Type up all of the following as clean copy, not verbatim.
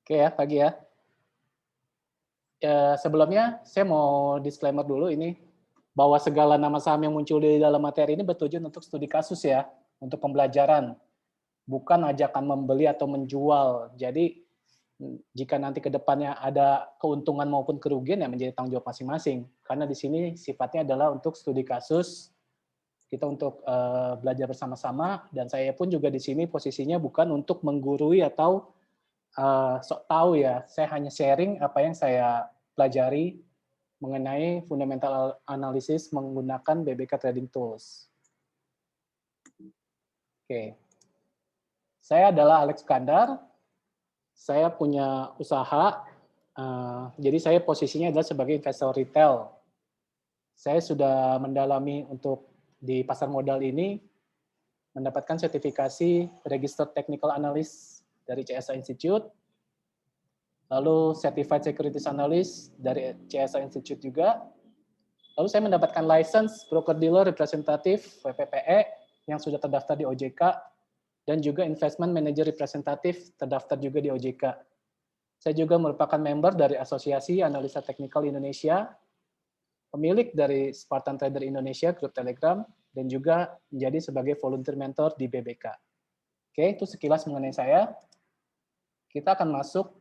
Oke ya, pagi ya. Sebelumnya saya mau disclaimer dulu ini, bahwa segala nama saham yang muncul di dalam materi ini bertujuan untuk studi kasus ya, untuk pembelajaran, bukan ajakan membeli atau menjual. Jadi, jika nanti ke depannya ada keuntungan maupun kerugian ya menjadi tanggung jawab masing-masing. Karena di sini sifatnya adalah untuk studi kasus, kita untuk belajar bersama-sama, dan saya pun juga di sini posisinya bukan untuk menggurui atau sok tahu ya, saya hanya sharing apa yang saya pelajari mengenai fundamental analysis menggunakan BBK Trading Tools. Oke, saya adalah Alex Kandar, saya punya usaha, jadi saya posisinya adalah sebagai investor retail. Saya sudah mendalami untuk di pasar modal ini, mendapatkan sertifikasi Registered Technical Analyst dari CSA Institute, lalu Certified Securities Analyst dari CSA Institute juga. Lalu saya mendapatkan license broker dealer representatif WPPE yang sudah terdaftar di OJK dan juga investment manager representatif terdaftar juga di OJK. Saya juga merupakan member dari Asosiasi Analisa Teknikal Indonesia, pemilik dari Spartan Trader Indonesia grup Telegram, dan juga menjadi sebagai volunteer mentor di BBK. Oke, itu sekilas mengenai saya. Kita akan masuk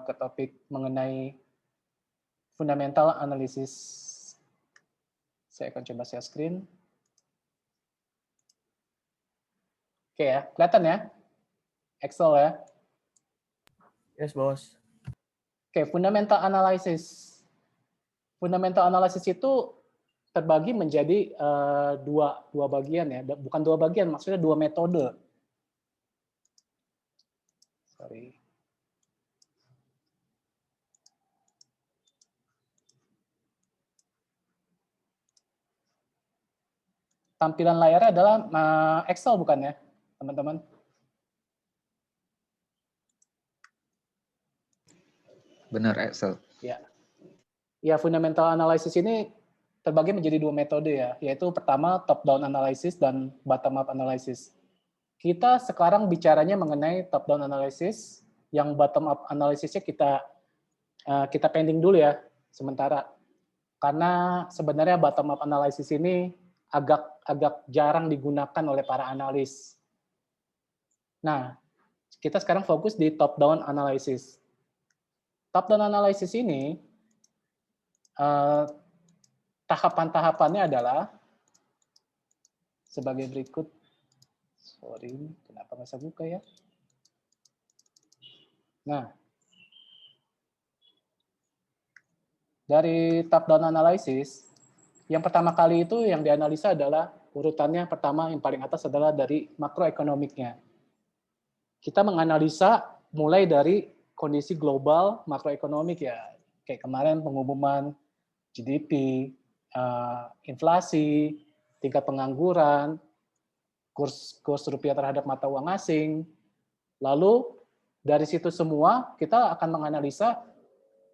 ke topik mengenai fundamental analysis. Saya akan coba share screen. Oke ya, kelihatan ya? Excel ya. Yes, bos. Oke, fundamental analysis. Fundamental analysis itu terbagi menjadi dua bagian ya, bukan dua bagian, maksudnya dua metode. Sorry. Tampilan layarnya adalah Excel bukan ya, teman-teman? Benar, Excel. Ya. Ya, fundamental analysis ini terbagi menjadi dua metode ya, yaitu pertama top-down analysis dan bottom-up analysis. Kita sekarang bicaranya mengenai top-down analysis, yang bottom-up analisisnya kita pending dulu ya, sementara. Karena sebenarnya bottom-up analysis ini agak jarang digunakan oleh para analis. Nah, kita sekarang fokus di top-down analysis. Top-down analysis ini tahapan-tahapannya adalah sebagai berikut. Sorry, kenapa nggak bisa buka ya? Nah, dari top-down analysis, yang pertama kali itu yang dianalisa adalah urutannya pertama yang paling atas adalah dari makroekonomiknya. Kita menganalisa mulai dari kondisi global makroekonomik ya, kayak kemarin pengumuman GDP, inflasi, tingkat pengangguran, kurs rupiah terhadap mata uang asing. Lalu dari situ semua kita akan menganalisa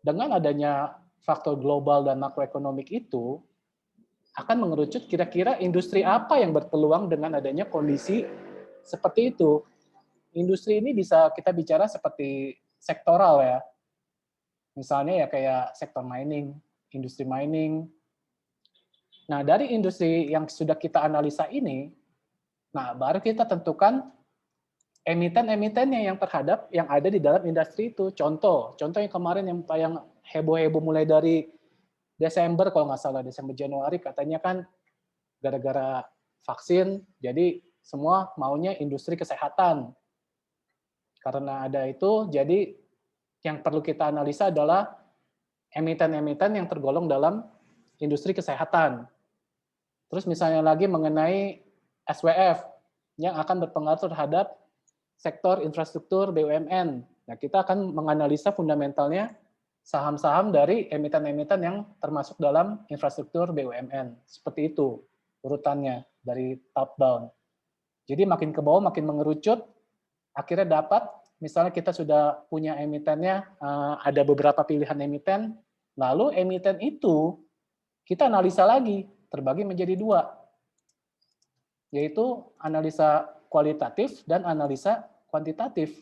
dengan adanya faktor global dan makroekonomik itu akan mengerucut kira-kira industri apa yang berpeluang dengan adanya kondisi seperti itu. Industri ini bisa kita bicara seperti sektoral ya. Misalnya ya kayak sektor mining, industri mining. Nah, dari industri yang sudah kita analisa ini, nah baru kita tentukan emiten-emitennya yang terhadap yang ada di dalam industri itu. Contoh yang kemarin yang heboh-heboh mulai dari Desember kalau nggak salah, Desember Januari katanya kan gara-gara vaksin, jadi semua maunya industri kesehatan. Karena ada itu, jadi yang perlu kita analisa adalah emiten-emiten yang tergolong dalam industri kesehatan. Terus misalnya lagi mengenai SWF yang akan berpengaruh terhadap sektor infrastruktur BUMN. Nah, kita akan menganalisa fundamentalnya saham-saham dari emiten-emiten yang termasuk dalam infrastruktur BUMN. Seperti itu urutannya dari top down. Jadi makin ke bawah makin mengerucut, akhirnya dapat, misalnya kita sudah punya emitennya, ada beberapa pilihan emiten, lalu emiten itu kita analisa lagi, terbagi menjadi dua, yaitu analisa kualitatif dan analisa kuantitatif.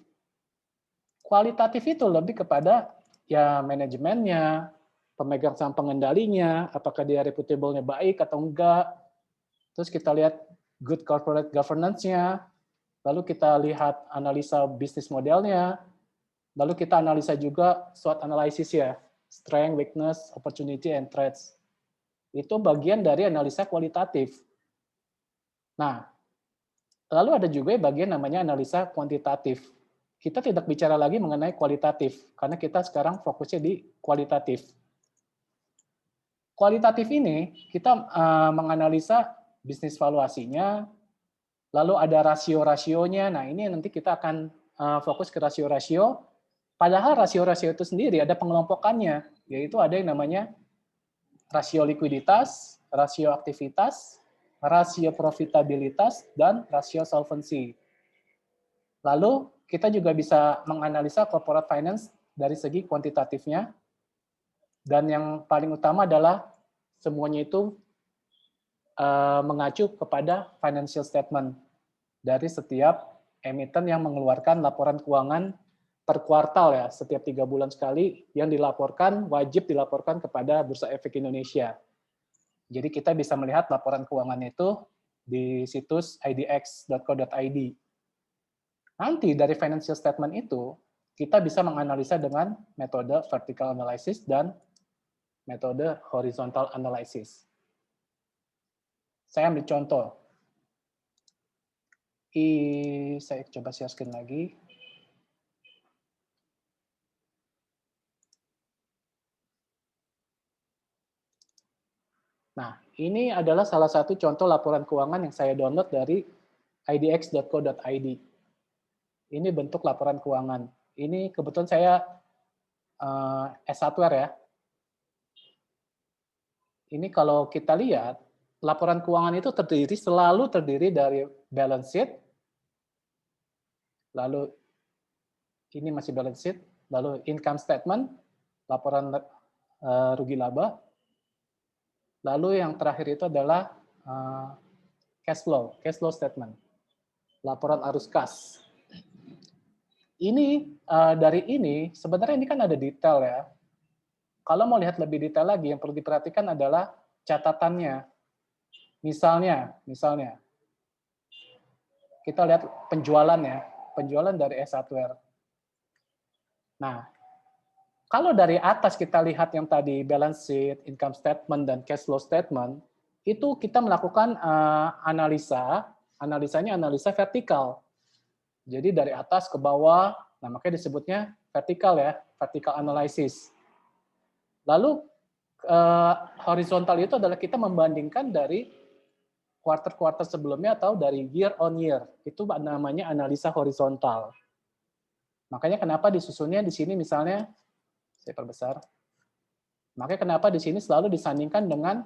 Kualitatif itu lebih kepada ya manajemennya, pemegang saham pengendalinya, apakah dia reputable-nya baik atau enggak. Terus kita lihat good corporate governance-nya, lalu kita lihat analisa bisnis modelnya, lalu kita analisa juga SWOT analysis ya, strength, weakness, opportunity, and threats. Itu bagian dari analisa kualitatif. Nah, lalu ada juga bagian namanya analisa kuantitatif. Kita tidak bicara lagi mengenai kualitatif, karena kita sekarang fokusnya di kualitatif. Kualitatif ini kita menganalisa bisnis valuasinya, lalu ada rasio-rasionya. Nah, ini nanti kita akan fokus ke rasio-rasio. Padahal rasio-rasio itu sendiri ada pengelompokannya, yaitu ada yang namanya rasio likuiditas, rasio aktivitas, rasio profitabilitas, dan rasio solvency. Lalu kita juga bisa menganalisa corporate finance dari segi kuantitatifnya. Dan yang paling utama adalah semuanya itu mengacu kepada financial statement dari setiap emiten yang mengeluarkan laporan keuangan per kuartal ya, setiap 3 bulan sekali yang dilaporkan, wajib dilaporkan kepada Bursa Efek Indonesia. Jadi kita bisa melihat laporan keuangan itu di situs idx.co.id. Nanti dari financial statement itu, kita bisa menganalisa dengan metode vertical analysis dan metode horizontal analysis. Saya ambil contoh. Saya coba share screen lagi. Nah, ini adalah salah satu contoh laporan keuangan yang saya download dari idx.co.id. Ini bentuk laporan keuangan. Ini kebetulan saya S1R ya. Ini kalau kita lihat, laporan keuangan itu selalu terdiri dari balance sheet, lalu ini masih balance sheet, lalu income statement, laporan rugi laba, lalu yang terakhir itu adalah cash flow statement, laporan arus kas. Ini dari ini sebenarnya ini kan ada detail ya. Kalau mau lihat lebih detail lagi, yang perlu diperhatikan adalah catatannya. Misalnya kita lihat penjualan ya, penjualan dari S1R. Nah, kalau dari atas kita lihat yang tadi balance sheet, income statement, dan cash flow statement, itu kita melakukan analisanya analisa vertikal. Jadi dari atas ke bawah, nah makanya disebutnya vertikal ya, vertical analysis. Lalu horizontal itu adalah kita membandingkan dari kuarter-kuarter sebelumnya atau dari year on year. Itu namanya analisa horizontal. Makanya kenapa disusunnya di sini misalnya, saya perbesar. Makanya kenapa di sini selalu disandingkan dengan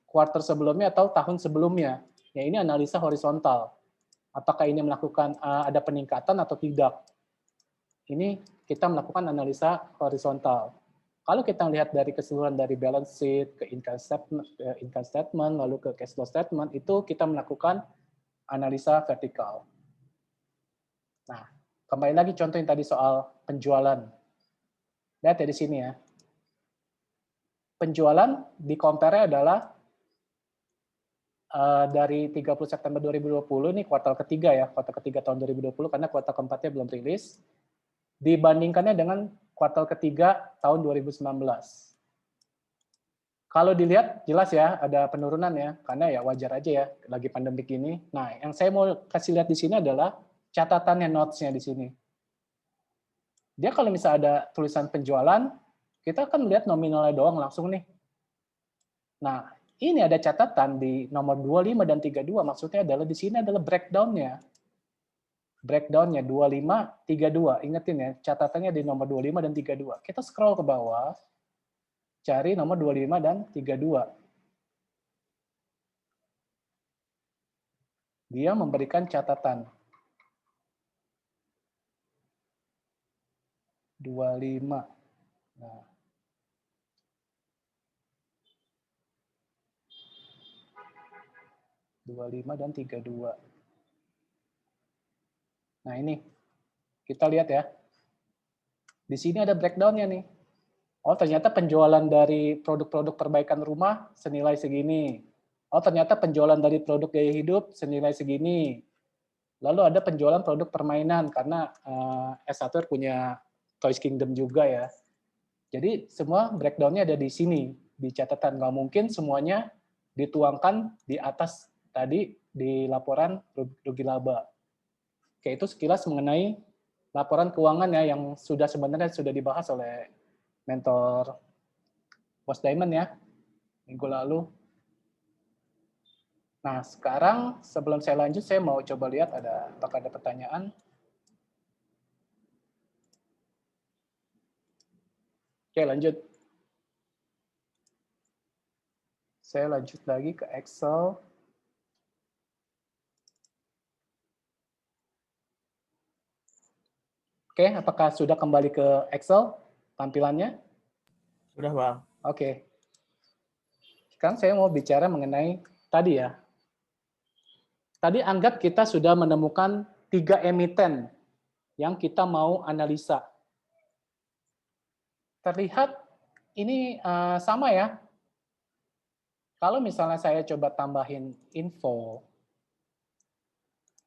kuarter sebelumnya atau tahun sebelumnya. Ya ini analisa horizontal. Apakah ini melakukan ada peningkatan atau tidak. Ini kita melakukan analisa horizontal. Kalau kita lihat dari keseluruhan dari balance sheet ke income statement, lalu ke cash flow statement, itu kita melakukan analisa vertikal. Nah, kembali lagi contoh yang tadi soal penjualan. Lihat ya di sini ya. Penjualan di compare adalah dari 30 September 2020, ini kuartal ketiga ya, kuartal ketiga tahun 2020, karena kuartal keempatnya belum rilis, dibandingkannya dengan kuartal ketiga tahun 2019. Kalau dilihat jelas ya ada penurunan ya, karena ya wajar aja ya lagi pandemik ini. Nah, yang saya mau kasih lihat di sini adalah catatannya, notes-nya di sini. Dia kalau misalnya ada tulisan penjualan, kita kan lihat nominalnya doang langsung nih. Nah, ini ada catatan di nomor 25 dan 32, maksudnya adalah di sini adalah breakdown-nya. Breakdown-nya 25, 32. Ingetin ya, catatannya di nomor 25 dan 32. Kita scroll ke bawah, cari nomor 25 dan 32. Dia memberikan catatan. 25. Nah. (25) dan 32. Nah ini, kita lihat ya. Di sini ada breakdown-nya nih. Oh, ternyata penjualan dari produk-produk perbaikan rumah senilai segini. Oh, ternyata penjualan dari produk gaya hidup senilai segini. Lalu ada penjualan produk permainan, karena S1 punya Toys Kingdom juga ya. Jadi semua breakdown-nya ada di sini, di catatan. Nggak mungkin semuanya dituangkan di atas tadi di laporan rugi laba. Oke, itu sekilas mengenai laporan keuangan ya, yang sebenarnya sudah dibahas oleh mentor Bos Diamond ya, minggu lalu. Nah, sekarang sebelum saya lanjut, saya mau coba lihat apakah ada pertanyaan. Oke, lanjut. Saya lanjut lagi ke Excel. Oke, apakah sudah kembali ke Excel tampilannya? Sudah, Bang. Oke. Sekarang saya mau bicara mengenai tadi ya. Tadi anggap kita sudah menemukan 3 emiten yang kita mau analisa. Terlihat ini sama ya. Kalau misalnya saya coba tambahin info,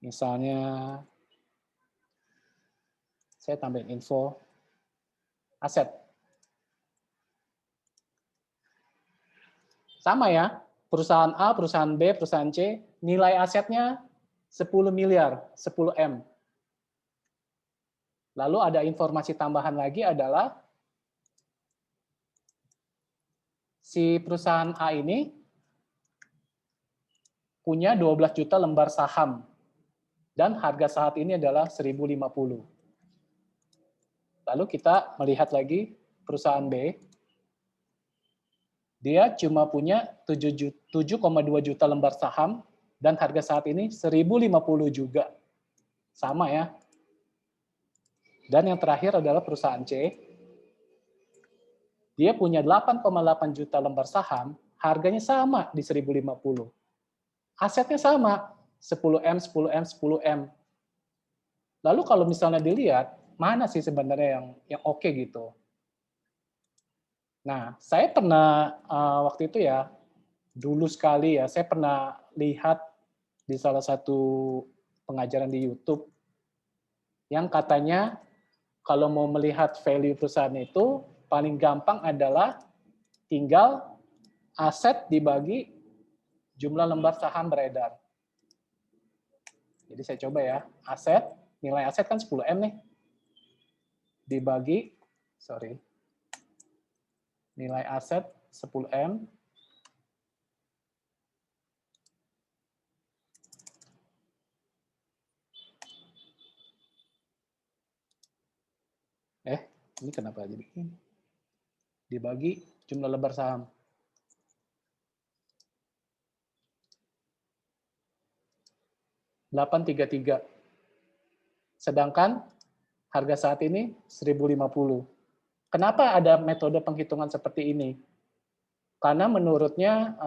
misalnya saya tambahin info aset. Sama ya, perusahaan A, perusahaan B, perusahaan C, nilai asetnya 10 miliar, 10 M. Lalu ada informasi tambahan lagi adalah si perusahaan A ini punya 12 juta lembar saham dan harga saat ini adalah 1.050. Lalu kita melihat lagi perusahaan B, dia cuma punya 7,2 juta lembar saham dan harga saat ini 1.050 juga. Sama ya. Dan yang terakhir adalah perusahaan C. Dia punya 8,8 juta lembar saham, harganya sama di 1.050. Asetnya sama, 10M, 10M, 10M. Lalu kalau misalnya dilihat, mana sih sebenarnya yang oke gitu. Nah, saya pernah waktu itu ya, dulu sekali ya, saya pernah lihat di salah satu pengajaran di YouTube yang katanya kalau mau melihat value perusahaan itu paling gampang adalah tinggal aset dibagi jumlah lembar saham beredar. Jadi saya coba ya, nilai aset kan 10M nih, dibagi, nilai aset 10M, ini kenapa jadi begini? Dibagi jumlah lembar saham. $833. Sedangkan harga saat ini 1.050. Kenapa ada metode penghitungan seperti ini? Karena menurutnya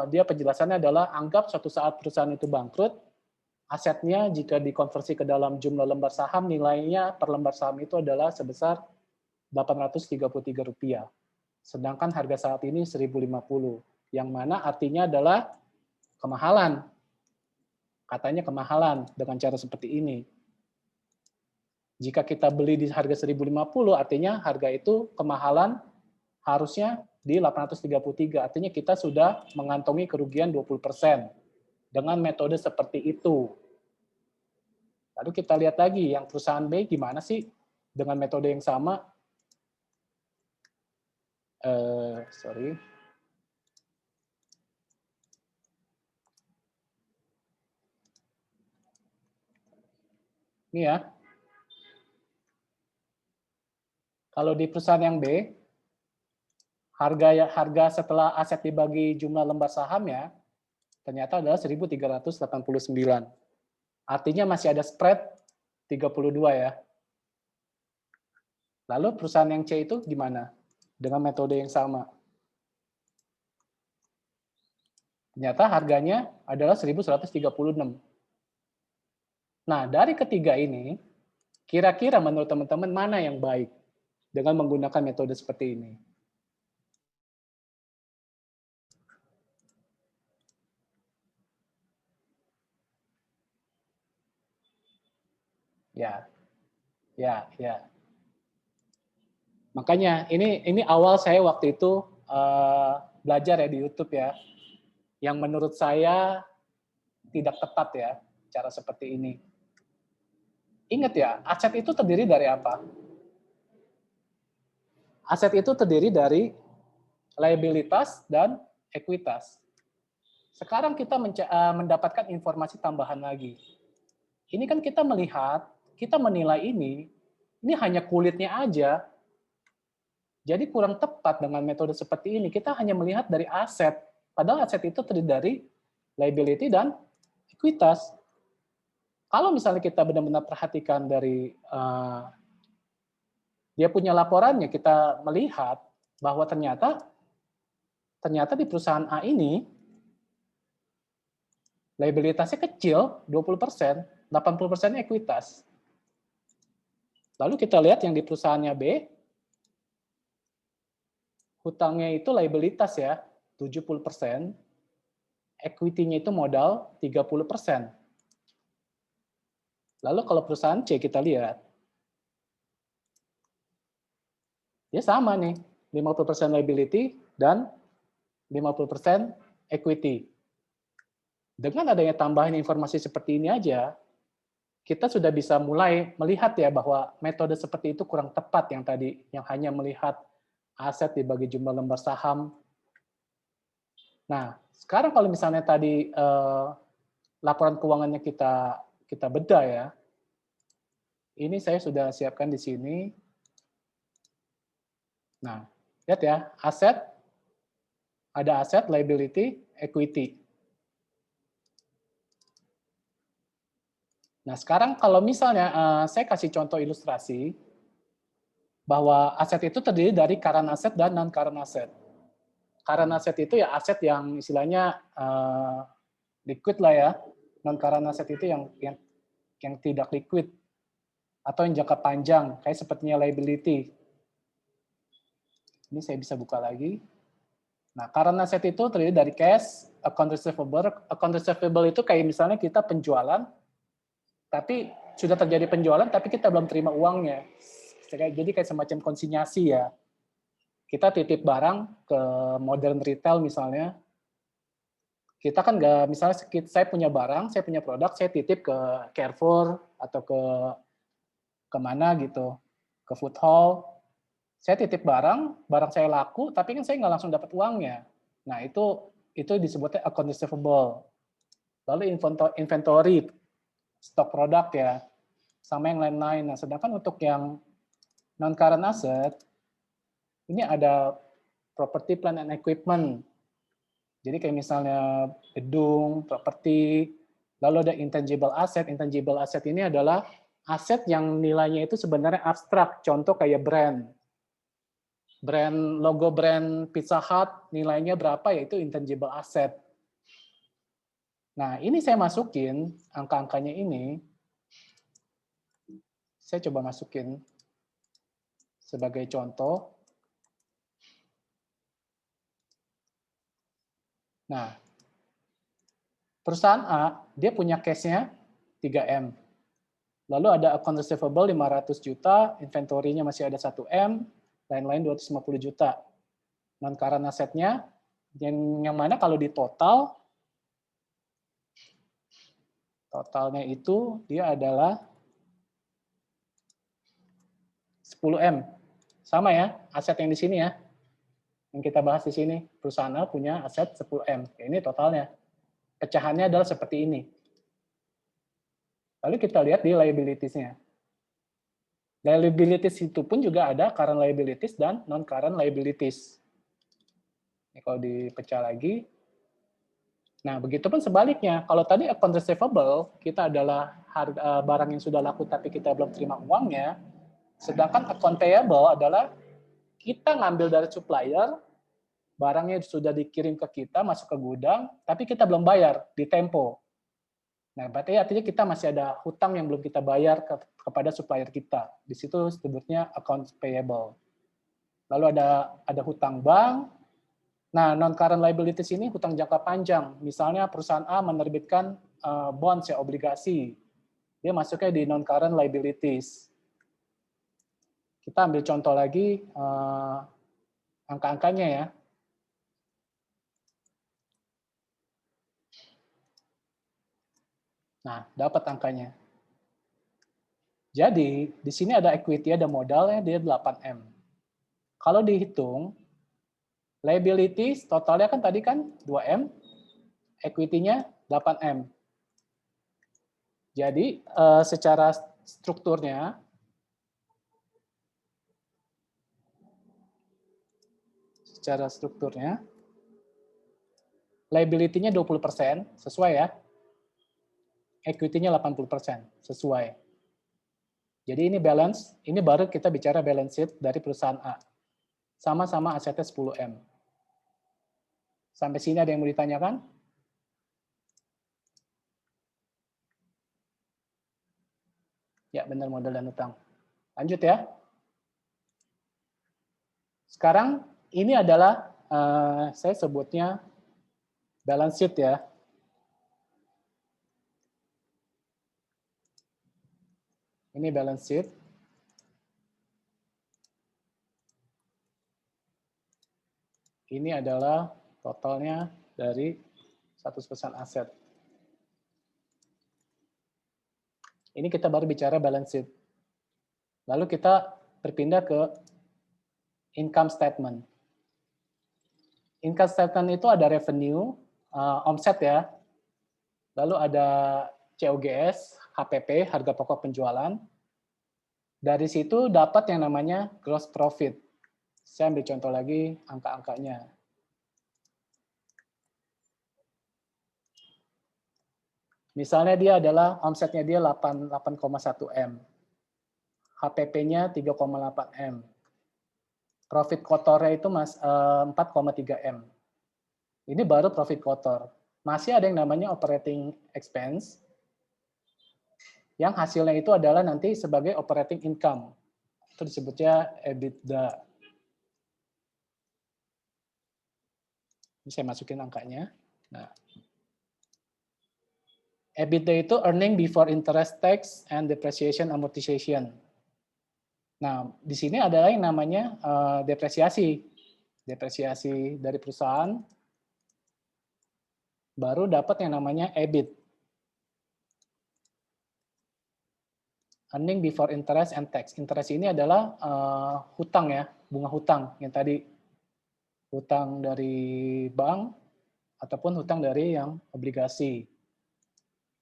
dia penjelasannya adalah anggap suatu saat perusahaan itu bangkrut, asetnya jika dikonversi ke dalam jumlah lembar saham, nilainya per lembar saham itu adalah sebesar Rp833. Sedangkan harga saat ini 1.050, yang mana artinya adalah kemahalan. Katanya kemahalan dengan cara seperti ini. Jika kita beli di harga 1.050, artinya harga itu kemahalan harusnya di 833. Artinya kita sudah mengantongi kerugian 20% dengan metode seperti itu. Lalu kita lihat lagi yang perusahaan B gimana sih dengan metode yang sama. Ini ya. Kalau di perusahaan yang B, harga setelah aset dibagi jumlah lembar sahamnya ternyata adalah 1.389. Artinya masih ada spread 32 ya. Lalu perusahaan yang C itu gimana? Dengan metode yang sama. Ternyata harganya adalah 1.136. Nah, dari ketiga ini, kira-kira menurut teman-teman mana yang baik? dengan menggunakan metode seperti ini. Ya. Makanya ini awal saya waktu itu belajar ya di YouTube ya, yang menurut saya tidak tepat ya cara seperti ini. Ingat ya, aset itu terdiri dari apa? Aset itu terdiri dari liabilitas dan ekuitas. Sekarang kita mendapatkan informasi tambahan lagi. Ini kan kita melihat, kita menilai ini hanya kulitnya aja. Jadi kurang tepat dengan metode seperti ini. Kita hanya melihat dari aset, padahal aset itu terdiri dari liability dan ekuitas. Kalau misalnya kita benar-benar perhatikan dari dia punya laporannya, kita melihat bahwa ternyata di perusahaan A ini liabilitasnya kecil, 20%, 80% ekuitas. Lalu kita lihat yang di perusahaannya B, hutangnya itu liabilitas ya, 70%, equity-nya itu modal 30%. Lalu kalau perusahaan C kita lihat, dia sama nih, 50% liability dan 50% equity. Dengan adanya tambahan informasi seperti ini aja, kita sudah bisa mulai melihat ya bahwa metode seperti itu kurang tepat yang tadi, yang hanya melihat aset dibagi jumlah lembar saham. Nah, sekarang kalau misalnya tadi laporan keuangannya kita bedah ya, ini saya sudah siapkan di sini. Nah, lihat ya, aset, ada aset, liability, equity. Nah, sekarang kalau misalnya saya kasih contoh ilustrasi bahwa aset itu terdiri dari current asset dan non-current asset. Current asset itu ya aset yang istilahnya liquid lah ya. Non-current asset itu yang tidak liquid atau yang jangka panjang, kayak sepertinya liability. Ini saya bisa buka lagi. Nah, current asset itu terdiri dari cash, account receivable. Account receivable itu kayak misalnya kita penjualan, tapi sudah terjadi penjualan, tapi kita belum terima uangnya. Jadi kayak semacam konsinyasi ya. Kita titip barang ke modern retail misalnya. Kita kan nggak, misalnya saya punya barang, saya punya produk, saya titip ke Carrefour atau ke kemana gitu, ke food hall. Saya titip barang saya laku, tapi kan saya nggak langsung dapat uangnya. Nah, itu disebutnya account receivable. Lalu inventory, stok produk ya, sama yang lain-lain. Nah, sedangkan untuk yang non-current asset, ini ada property, plant, and equipment. Jadi kayak misalnya gedung, properti, lalu ada intangible asset. Intangible asset ini adalah aset yang nilainya itu sebenarnya abstrak. Contoh kayak logo brand Pizza Hut nilainya berapa, yaitu intangible asset. Nah, ini saya masukin angka-angkanya ini. Saya coba masukin sebagai contoh. Nah, perusahaan A, dia punya cash-nya 3M. Lalu ada account receivable 500 juta, inventory-nya masih ada 1M, lain-lain 250 juta. Non-current asset-nya, yang mana kalau di totalnya itu dia adalah 10M. Sama ya, aset yang di sini ya. Yang kita bahas di sini, perusahaan A punya aset 10M. Ini totalnya. Pecahannya adalah seperti ini. Lalu kita lihat di liabilities-nya. Liabilities itu pun juga ada current liabilities dan non-current liabilities. Ini kalau dipecah lagi. Nah, begitupun sebaliknya. Kalau tadi account receivable, kita adalah barang yang sudah laku tapi kita belum terima uangnya. Sedangkan account payable adalah kita ngambil dari supplier, barangnya sudah dikirim ke kita, masuk ke gudang, tapi kita belum bayar di tempo. Nah, berarti artinya kita masih ada hutang yang belum kita bayar kepada supplier kita. Di situ disebutnya account payable. Lalu ada hutang bank. Nah, non-current liabilities ini hutang jangka panjang. Misalnya perusahaan A menerbitkan bonds ya, obligasi. Dia masuknya di non-current liabilities. Kita ambil contoh lagi angka-angkanya ya. Nah, dapat angkanya. Jadi, di sini ada equity, ada modalnya, dia 8M. Kalau dihitung, liabilities totalnya kan tadi kan 2M, equity-nya 8M. Jadi, secara strukturnya, liability-nya 20%, sesuai ya. Equity-nya 80%, sesuai. Jadi ini balance, ini baru kita bicara balance sheet dari perusahaan A. Sama-sama asetnya 10M. Sampai sini ada yang mau ditanyakan? Ya, benar, modal dan utang. Lanjut ya. Sekarang ini adalah, saya sebutnya balance sheet ya. Ini balance sheet. Ini adalah totalnya dari 100% aset. Ini kita baru bicara balance sheet. Lalu kita berpindah ke income statement. Income statement itu ada revenue, omset ya. Lalu ada COGS, HPP, harga pokok penjualan. Dari situ dapat yang namanya gross profit. Saya ambil contoh lagi angka-angkanya. Misalnya dia adalah omsetnya dia 8,1M. HPP-nya 3,8M. Profit kotornya itu 4,3M. Ini baru profit kotor. Masih ada yang namanya operating expense, yang hasilnya itu adalah nanti sebagai operating income. Itu disebutnya EBITDA. Ini saya masukin angkanya. Nah, EBITDA itu earning before interest, tax, and depreciation amortization. Nah, di sini adalah yang namanya depresiasi. Depresiasi dari perusahaan, baru dapat yang namanya EBIT. Earning before interest and tax. Interest ini adalah hutang ya, bunga hutang yang tadi. Hutang dari bank ataupun hutang dari yang obligasi.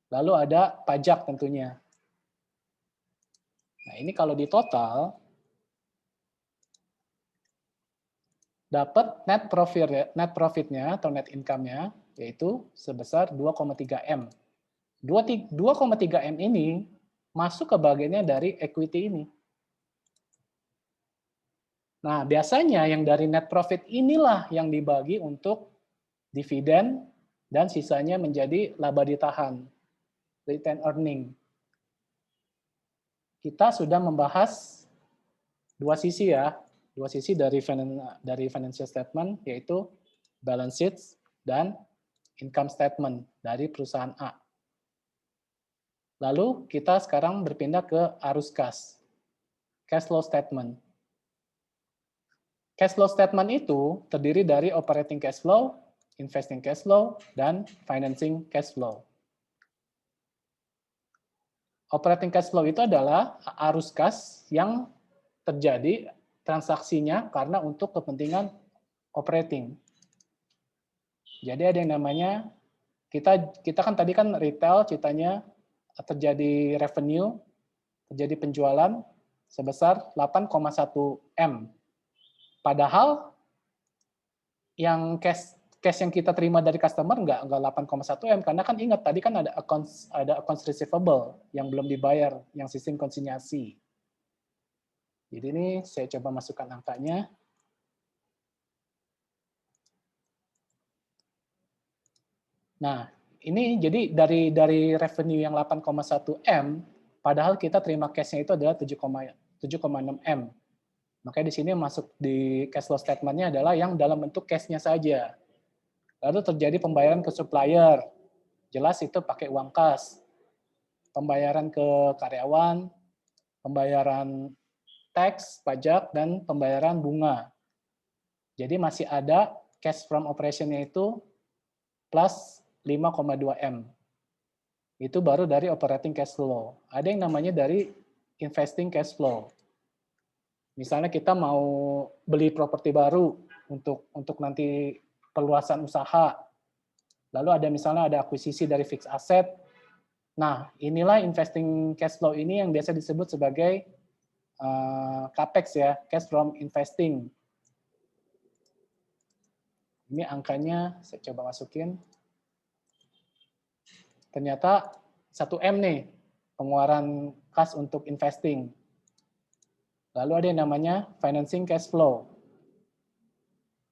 Lalu ada pajak tentunya. Nah, ini kalau di total dapat net profitnya atau net income-nya yaitu sebesar 2,3M. 2,3M ini masuk ke bagiannya dari equity ini. Nah, biasanya yang dari net profit inilah yang dibagi untuk dividen dan sisanya menjadi laba ditahan, retain earning. Kita sudah membahas dua sisi ya, dua sisi dari financial statement, yaitu balance sheet dan income statement dari perusahaan A. Lalu kita sekarang berpindah ke arus kas, cash flow statement. Cash flow statement itu terdiri dari operating cash flow, investing cash flow, dan financing cash flow. Operating cash flow itu adalah arus kas yang terjadi transaksinya karena untuk kepentingan operating. Jadi ada yang namanya, kita kan tadi kan retail ceritanya terjadi revenue, terjadi penjualan sebesar 8,1M. Padahal yang cash yang kita terima dari customer nggak 8,1M, karena kan ingat tadi kan ada accounts receivable yang belum dibayar, yang sistem konsinyasi. Jadi ini saya coba masukkan angkanya. Nah, ini jadi dari revenue yang 8,1M, padahal kita terima cash-nya itu adalah 7,6M. Makanya di sini masuk di cash flow statement-nya adalah yang dalam bentuk cash-nya saja. Lalu terjadi pembayaran ke supplier. Jelas itu pakai uang kas. Pembayaran ke karyawan, pembayaran tax, pajak, dan pembayaran bunga. Jadi masih ada cash from operation-nya itu plus 5,2 M. Itu baru dari operating cash flow. Ada yang namanya dari investing cash flow. Misalnya kita mau beli properti baru untuk nanti perluasan usaha. Lalu ada misalnya ada akuisisi dari fixed asset. Nah, inilah investing cash flow ini yang biasa disebut sebagai capex ya, cash from investing. Ini angkanya saya coba masukin. Ternyata 1 M nih pengeluaran kas untuk investing. Lalu ada yang namanya financing cash flow.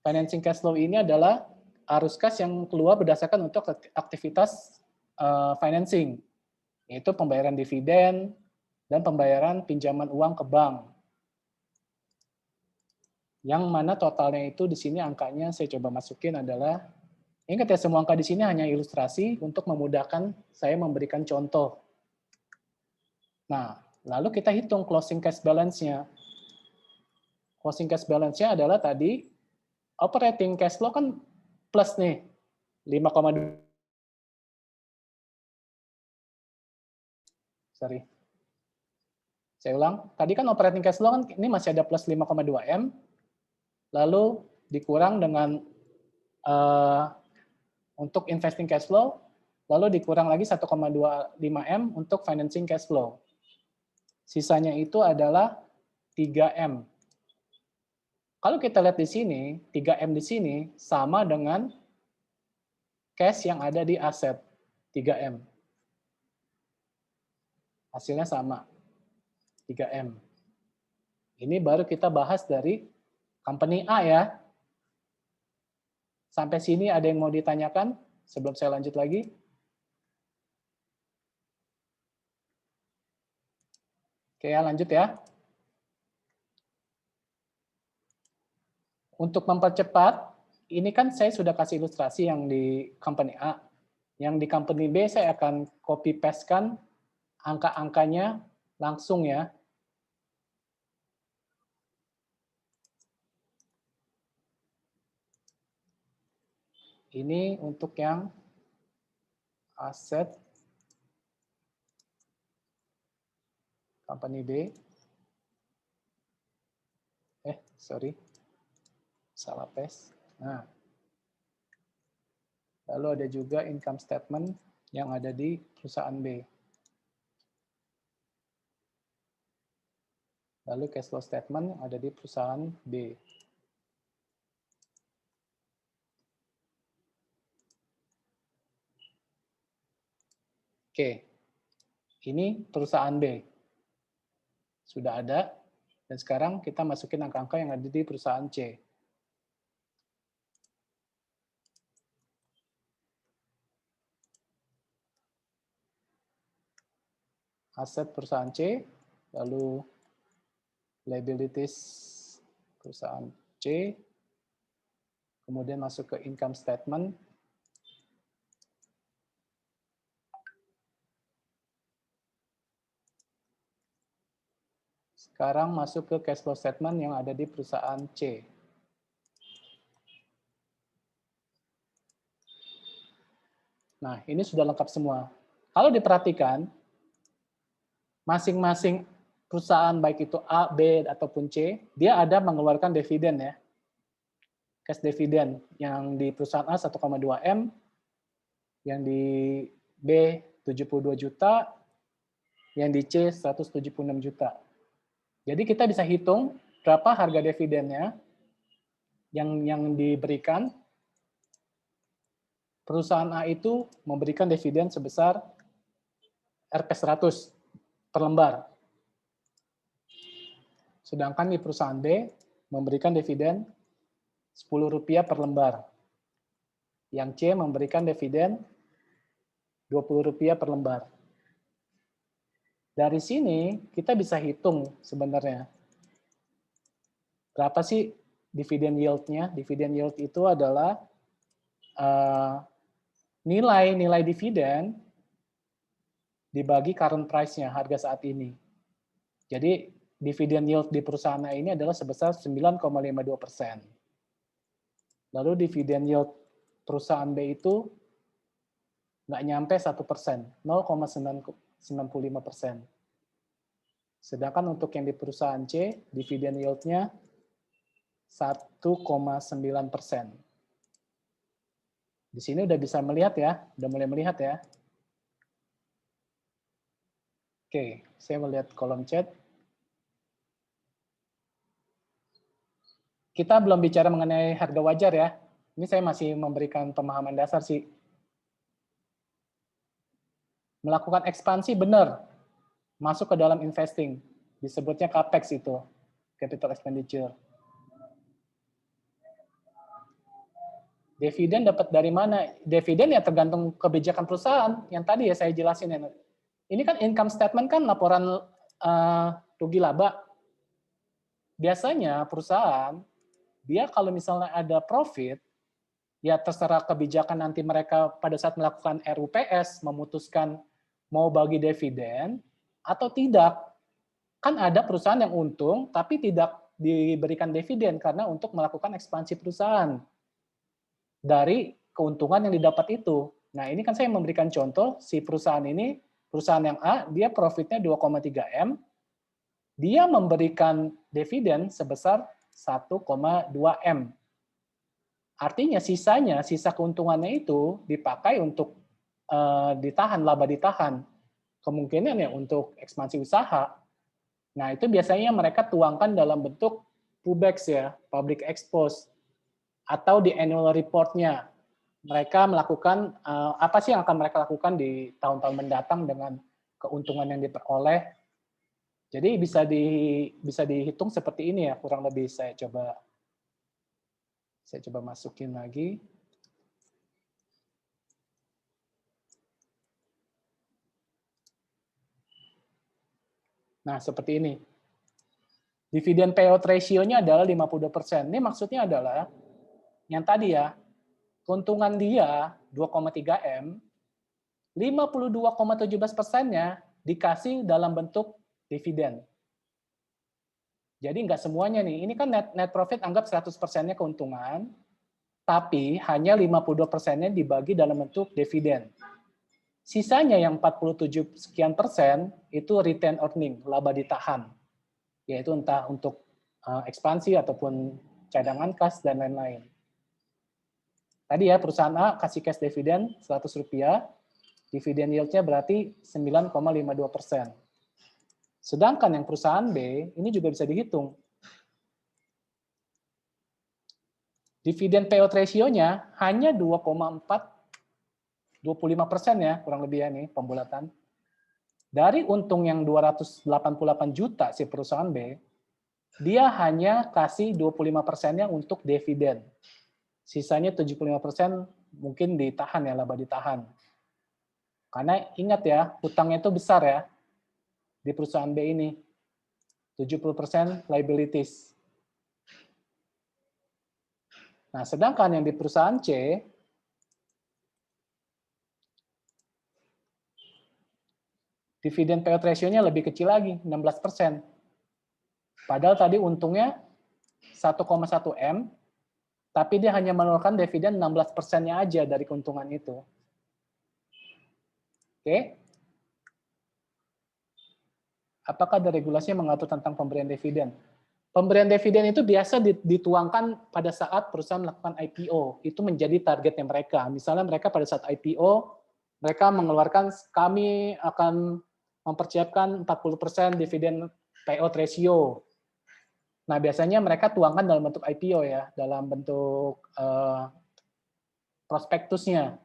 Financing cash flow ini adalah arus kas yang keluar berdasarkan untuk aktivitas financing, yaitu pembayaran dividen dan pembayaran pinjaman uang ke bank. Yang mana totalnya itu di sini angkanya saya coba masukin adalah, ingat ya semua angka di sini hanya ilustrasi untuk memudahkan saya memberikan contoh. Nah, lalu kita hitung closing cash balance-nya. Closing cash balance-nya adalah tadi operating cash flow kan plus nih 5,2. Sorry. Saya ulang. Tadi kan operating cash flow kan ini masih ada plus 5,2 M. Lalu dikurang dengan untuk investing cash flow, lalu dikurang lagi 1,25 M untuk financing cash flow. Sisanya itu adalah 3 M. Kalau kita lihat di sini, 3M di sini sama dengan cash yang ada di aset, 3M. Hasilnya sama, 3M. Ini baru kita bahas dari company A ya. Sampai sini ada yang mau ditanyakan sebelum saya lanjut lagi? Oke ya, lanjut ya. Untuk mempercepat, ini kan saya sudah kasih ilustrasi yang di company A. Yang di company B saya akan copy paste-kan angka-angkanya langsung ya. Ini untuk yang aset company B. Sorry. Salah paste. Nah. Lalu ada juga income statement yang ada di perusahaan B. Lalu cash flow statement yang ada di perusahaan B. Oke. Ini perusahaan B. Sudah ada. Dan sekarang kita masukin angka-angka yang ada di perusahaan C. Aset perusahaan C, lalu liabilities perusahaan C, kemudian masuk ke income statement. Sekarang masuk ke cash flow statement yang ada di perusahaan C. Nah, ini sudah lengkap semua. Kalau diperhatikan, masing-masing perusahaan baik itu A, B, ataupun C, dia ada mengeluarkan dividen ya. Cash dividen yang di perusahaan A 1,2 M, yang di B 72 juta, yang di C 176 juta. Jadi kita bisa hitung berapa harga dividennya yang diberikan. Perusahaan A itu memberikan dividen sebesar Rp100 per lembar. Sedangkan di perusahaan B memberikan dividen Rp10 per lembar. Yang C memberikan dividen Rp20 per lembar. Dari sini kita bisa hitung sebenarnya Berapa sih dividen yield-nya? Dividen yield itu adalah nilai dividen dibagi current price-nya, harga saat ini. Jadi dividen yield di perusahaan A ini adalah sebesar 9,52%. Lalu dividen yield perusahaan B itu nggak nyampe 1%, 0,95%. Sedangkan untuk yang di perusahaan C, dividen yield-nya 1,9%. Di sini udah bisa melihat ya, udah mulai melihat ya. Oke, saya melihat kolom chat. Kita belum bicara mengenai harga wajar ya. Ini saya masih memberikan pemahaman dasar sih. Melakukan ekspansi benar, masuk ke dalam investing. Disebutnya CAPEX itu, capital expenditure. Dividen dapat dari mana? Dividen ya tergantung kebijakan perusahaan. Yang tadi ya saya jelasin ya. Ini kan income statement kan laporan rugi laba. Biasanya perusahaan, dia kalau misalnya ada profit, ya terserah kebijakan nanti mereka pada saat melakukan RUPS, memutuskan mau bagi dividen atau tidak. Kan ada perusahaan yang untung, tapi tidak diberikan dividen karena untuk melakukan ekspansi perusahaan dari keuntungan yang didapat itu. Nah, ini kan saya memberikan contoh, si perusahaan ini, perusahaan yang A, dia profitnya 2,3 M, dia memberikan dividen sebesar 1,2 M. Artinya sisanya, sisa keuntungannya itu dipakai untuk ditahan, laba ditahan. Kemungkinan ya untuk ekspansi usaha. Nah, itu biasanya mereka tuangkan dalam bentuk PUBEX ya, public expose, atau di annual report-nya. Mereka melakukan apa sih yang akan mereka lakukan di tahun-tahun mendatang dengan keuntungan yang diperoleh. Jadi bisa dihitung seperti ini ya, kurang lebih saya coba masukin lagi. Nah, seperti ini. Dividen payout ratio-nya adalah 52%. Ini maksudnya adalah yang tadi ya, keuntungan dia 2,3 M, 52,17%-nya dikasih dalam bentuk dividen. Jadi nggak semuanya nih. Ini kan net profit anggap 100%-nya keuntungan, tapi hanya 52%-nya dibagi dalam bentuk dividen. Sisanya yang 47 sekian persen itu retain earning, laba ditahan. Yaitu entah untuk ekspansi ataupun cadangan kas dan lain-lain. Tadi ya perusahaan A kasih cash dividen Rp100, dividen yield-nya berarti 9,52%. Sedangkan yang perusahaan B, ini juga bisa dihitung. Dividen payout ratio-nya hanya 25% ya, kurang lebih ya nih pembulatan. Dari untung yang 288 juta si perusahaan B, dia hanya kasih 25%-nya untuk dividen. Sisanya 75% mungkin ditahan ya, laba ditahan. Karena ingat ya, hutangnya itu besar ya di perusahaan B ini. 70% liabilities. Nah, sedangkan yang di perusahaan C, dividen payout ratio-nya lebih kecil lagi, 16%. Padahal tadi untungnya 1,1 M, tapi dia hanya mengeluarkan dividen 16%-nya aja dari keuntungan itu. Oke. Apakah ada regulasi yang mengatur tentang pemberian dividen? Pemberian dividen itu biasa dituangkan pada saat perusahaan melakukan IPO. Itu menjadi targetnya mereka. Misalnya mereka pada saat IPO, mereka mengeluarkan, kami akan mempersiapkan 40% dividen payout ratio. Nah, biasanya mereka tuangkan dalam bentuk IPO ya, dalam bentuk prospektusnya.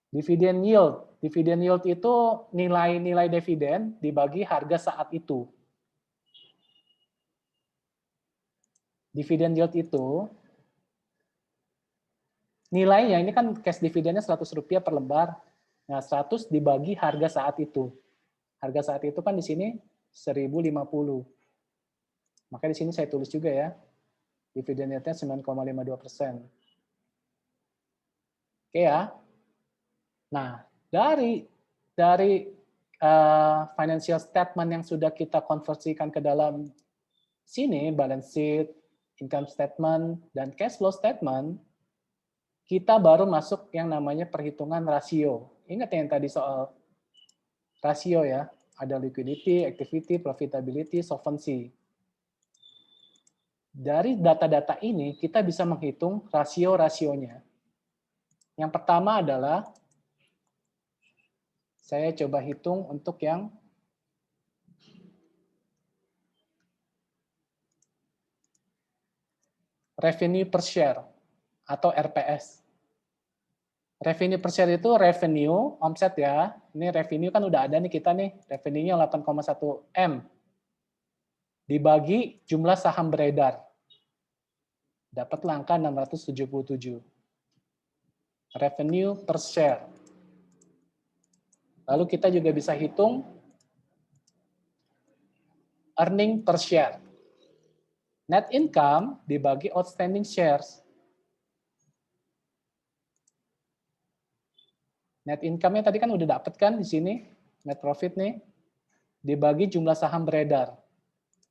Dividen yield. Dividen yield itu nilai dividen dibagi harga saat itu. Dividen yield itu nilainya, ini kan cash dividennya Rp100 per lembar. Nah, 100 dibagi harga saat itu. Harga saat itu kan di sini 1.050. Makanya di sini saya tulis juga ya, dividen yieldnya 9,52%. Oke ya. Nah, dari financial statement yang sudah kita konversikan ke dalam sini, balance sheet, income statement, dan cash flow statement, kita baru masuk yang namanya perhitungan rasio. Ingat yang tadi soal rasio ya, ada liquidity, activity, profitability, solvency. Dari data-data ini, kita bisa menghitung rasio-rasionya. Yang pertama adalah, saya coba hitung untuk yang revenue per share, atau RPS. Revenue per share itu revenue, omset ya. Ini revenue kan udah ada nih kita nih, revenue-nya 8,1 M. Dibagi jumlah saham beredar. Dapat angka 677. Revenue per share. Lalu kita juga bisa hitung earning per share. Net income dibagi outstanding shares. Net income-nya tadi kan udah dapet kan di sini, net profit nih, dibagi jumlah saham beredar.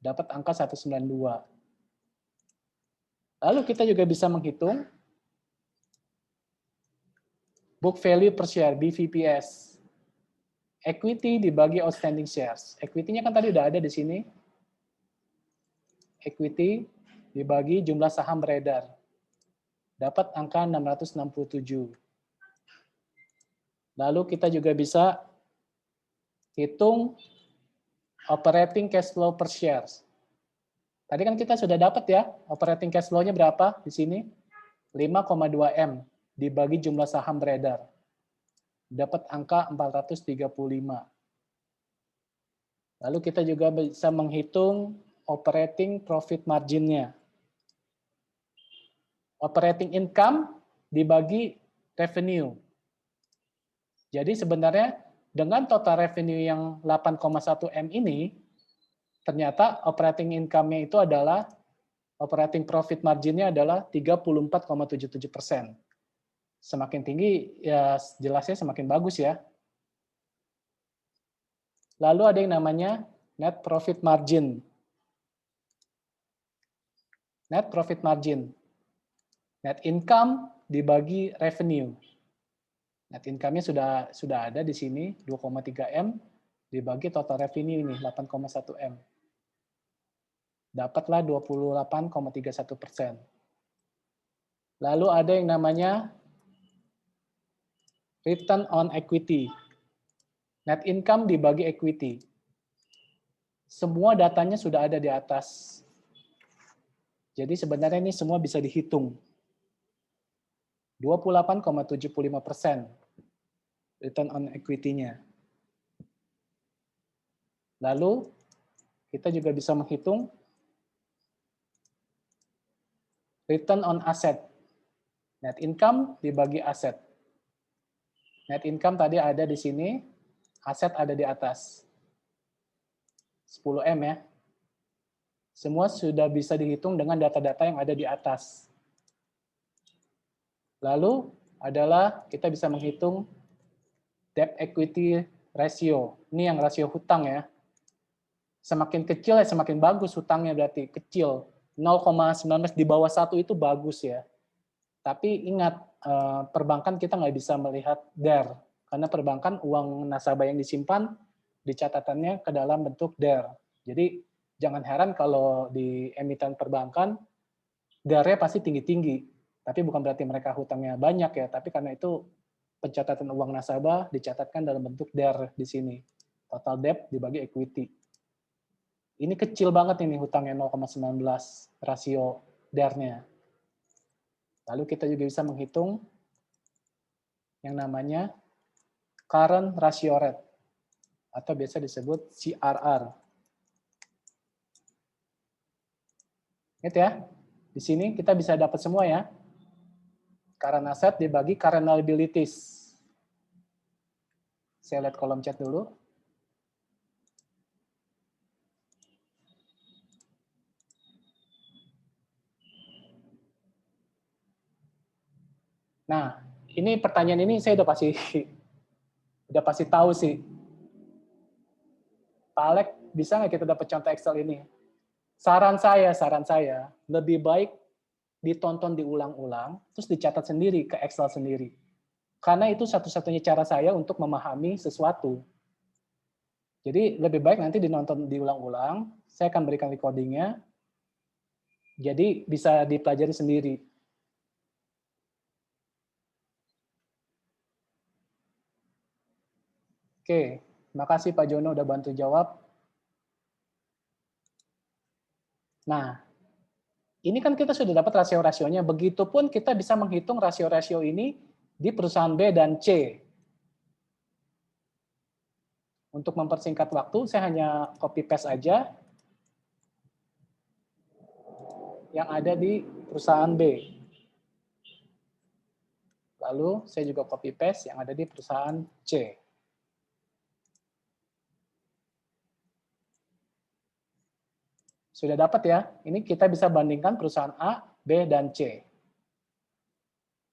Dapat angka 192. Lalu kita juga bisa menghitung book value per share, BVPS. Equity dibagi outstanding shares. Equity-nya kan tadi udah ada di sini. Equity dibagi jumlah saham beredar. Dapat angka 667. Lalu kita juga bisa hitung operating cash flow per shares. Tadi kan kita sudah dapat ya, operating cash flow-nya berapa di sini? 5,2 M dibagi jumlah saham beredar. Dapat angka 435. Lalu kita juga bisa menghitung operating profit margin-nya. Operating income dibagi revenue. Jadi sebenarnya dengan total revenue yang 8,1 M ini, ternyata operating income-nya itu adalah, operating profit margin-nya adalah 34,77%. Semakin tinggi, ya jelasnya semakin bagus ya. Lalu ada yang namanya net profit margin. Net profit margin. Net income dibagi revenue. Net income-nya sudah ada di sini, 2,3 M, dibagi total revenue ini, 8,1 M. Dapatlah 28,31%. Lalu ada yang namanya return on equity. Net income dibagi equity. Semua datanya sudah ada di atas. Jadi sebenarnya ini semua bisa dihitung. 28,75% return on equity-nya. Lalu kita juga bisa menghitung return on asset. Net income dibagi aset. Net income tadi ada di sini, aset ada di atas. 10 M ya. Semua sudah bisa dihitung dengan data-data yang ada di atas. Lalu adalah kita bisa menghitung debt equity ratio. Ini yang rasio hutang ya. Semakin kecil ya semakin bagus hutangnya, berarti kecil. 0,19 di bawah 1 itu bagus ya. Tapi ingat, perbankan kita nggak bisa melihat DER. Karena perbankan uang nasabah yang disimpan di catatannya ke dalam bentuk DER. Jadi jangan heran kalau di emiten perbankan DER-nya pasti tinggi-tinggi. Tapi bukan berarti mereka hutangnya banyak ya, tapi karena itu pencatatan uang nasabah dicatatkan dalam bentuk DER di sini. Total debt dibagi equity. Ini kecil banget ini hutangnya, 0,19 rasio DER-nya. Lalu kita juga bisa menghitung yang namanya current ratio rate, atau biasa disebut CRR. Ingat ya, di sini kita bisa dapat semua ya. Current asset dibagi current liabilities. Saya lihat kolom chat dulu. Nah, ini pertanyaan ini saya udah pasti tahu sih. Pak Alek, bisa nggak kita dapat contoh Excel ini? Saran saya, lebih baik ditonton diulang-ulang, terus dicatat sendiri ke Excel sendiri. Karena itu satu-satunya cara saya untuk memahami sesuatu. Jadi lebih baik nanti dinonton diulang-ulang, saya akan berikan recordingnya, jadi bisa dipelajari sendiri. Oke, makasih Pak Jono udah bantu jawab. Nah, ini kan kita sudah dapat rasio-rasionya, begitupun kita bisa menghitung rasio-rasio ini di perusahaan B dan C. Untuk mempersingkat waktu, saya hanya copy-paste aja yang ada di perusahaan B. Lalu saya juga copy-paste yang ada di perusahaan C. Sudah dapat ya? Ini kita bisa bandingkan perusahaan A, B, dan C.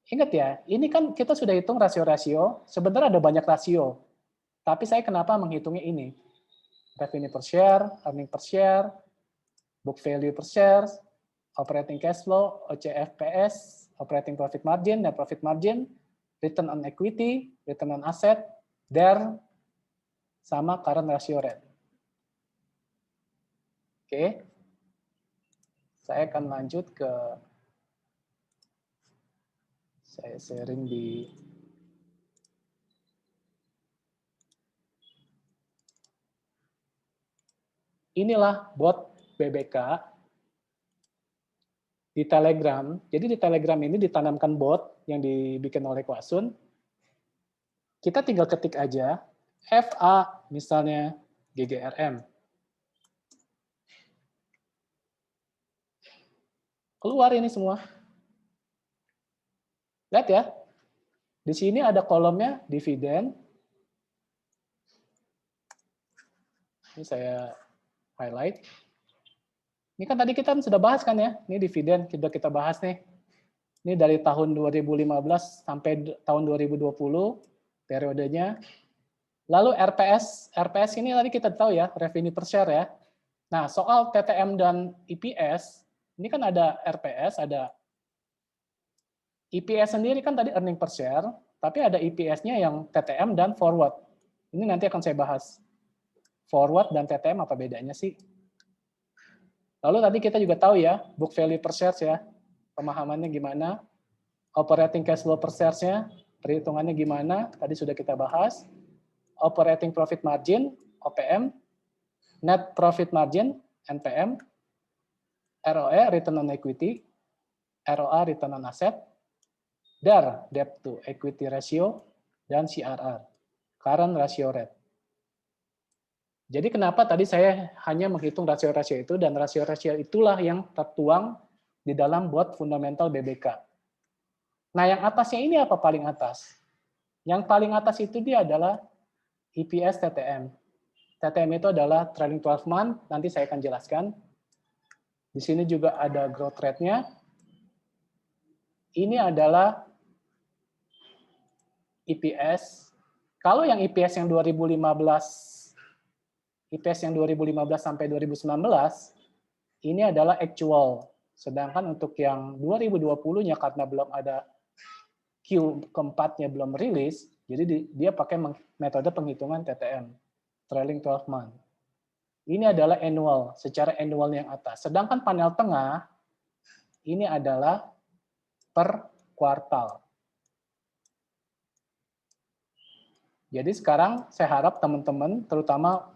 Ingat ya, ini kan kita sudah hitung rasio-rasio, sebenarnya ada banyak rasio. Tapi saya kenapa menghitungnya ini? Revenue per share, earning per share, book value per share, operating cash flow, OCFPS, operating profit margin, net profit margin, return on equity, return on asset, DER, sama current ratio rate. Oke. Saya akan lanjut ke saya sharing di inilah bot BBK di Telegram. Jadi di Telegram ini ditanamkan bot yang dibikin oleh Kwasun. Kita tinggal ketik aja FA misalnya GGRM. Keluar ini semua. Lihat ya. Di sini ada kolomnya dividen. Ini saya highlight. Ini kan tadi kita sudah bahas kan ya. Ini dividen kita bahas nih. Ini dari tahun 2015 sampai tahun 2020 periodenya. Lalu RPS ini tadi kita tahu ya, revenue per share ya. Nah, soal TTM dan EPS, ini kan ada RPS, ada EPS sendiri kan tadi earning per share, tapi ada EPS-nya yang TTM dan forward. Ini nanti akan saya bahas. Forward dan TTM apa bedanya sih? Lalu tadi kita juga tahu ya, book value per share ya, pemahamannya gimana, operating cash flow per share-nya, perhitungannya gimana, tadi sudah kita bahas, operating profit margin, OPM, net profit margin, NPM, ROE, return on equity, ROA, return on asset, DAR, debt to equity ratio, dan CRR, current ratio rate. Jadi kenapa tadi saya hanya menghitung rasio-rasio itu, dan rasio-rasio itulah yang tertuang di dalam bot fundamental BBK. Nah, yang atasnya ini apa paling atas? Yang paling atas itu dia adalah EPS TTM. TTM itu adalah trailing 12 month, nanti saya akan jelaskan. Di sini juga ada growth rate-nya. Ini adalah EPS. Kalau yang EPS yang 2015 sampai 2019, ini adalah actual. Sedangkan untuk yang 2020-nya karena belum ada Q keempatnya belum rilis, jadi dia pakai metode penghitungan TTM, trailing 12 month. Ini adalah annual, secara annual yang atas. Sedangkan panel tengah, ini adalah per kuartal. Jadi sekarang saya harap teman-teman, terutama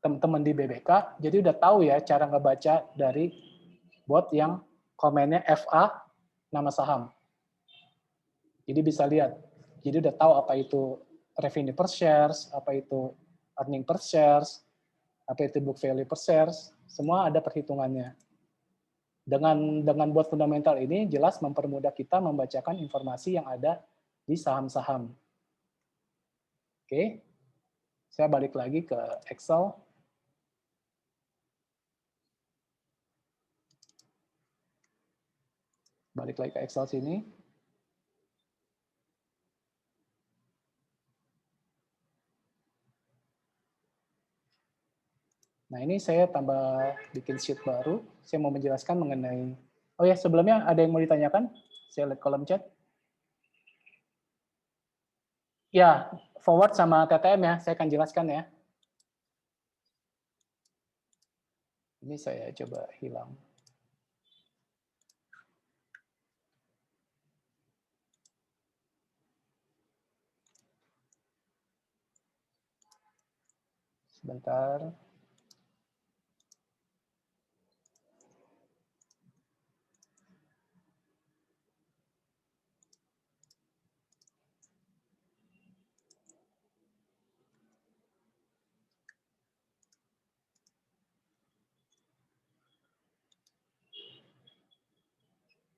teman-teman di BBK, jadi udah tahu ya cara ngebaca dari bot yang komennya FA, nama saham. Jadi bisa lihat. Jadi udah tahu apa itu revenue per shares, apa itu earning per shares, apa itu book value per shares, semua ada perhitungannya. Dengan bot fundamental ini jelas mempermudah kita membacakan informasi yang ada di saham-saham. Oke, saya balik lagi ke Excel. Balik lagi ke Excel sini. Nah, ini saya tambah bikin sheet baru. Saya mau menjelaskan mengenai... Oh ya, sebelumnya ada yang mau ditanyakan? Saya lihat kolom chat. Ya, forward sama TTM ya, saya akan jelaskan ya. Ini saya coba hilang. Sebentar.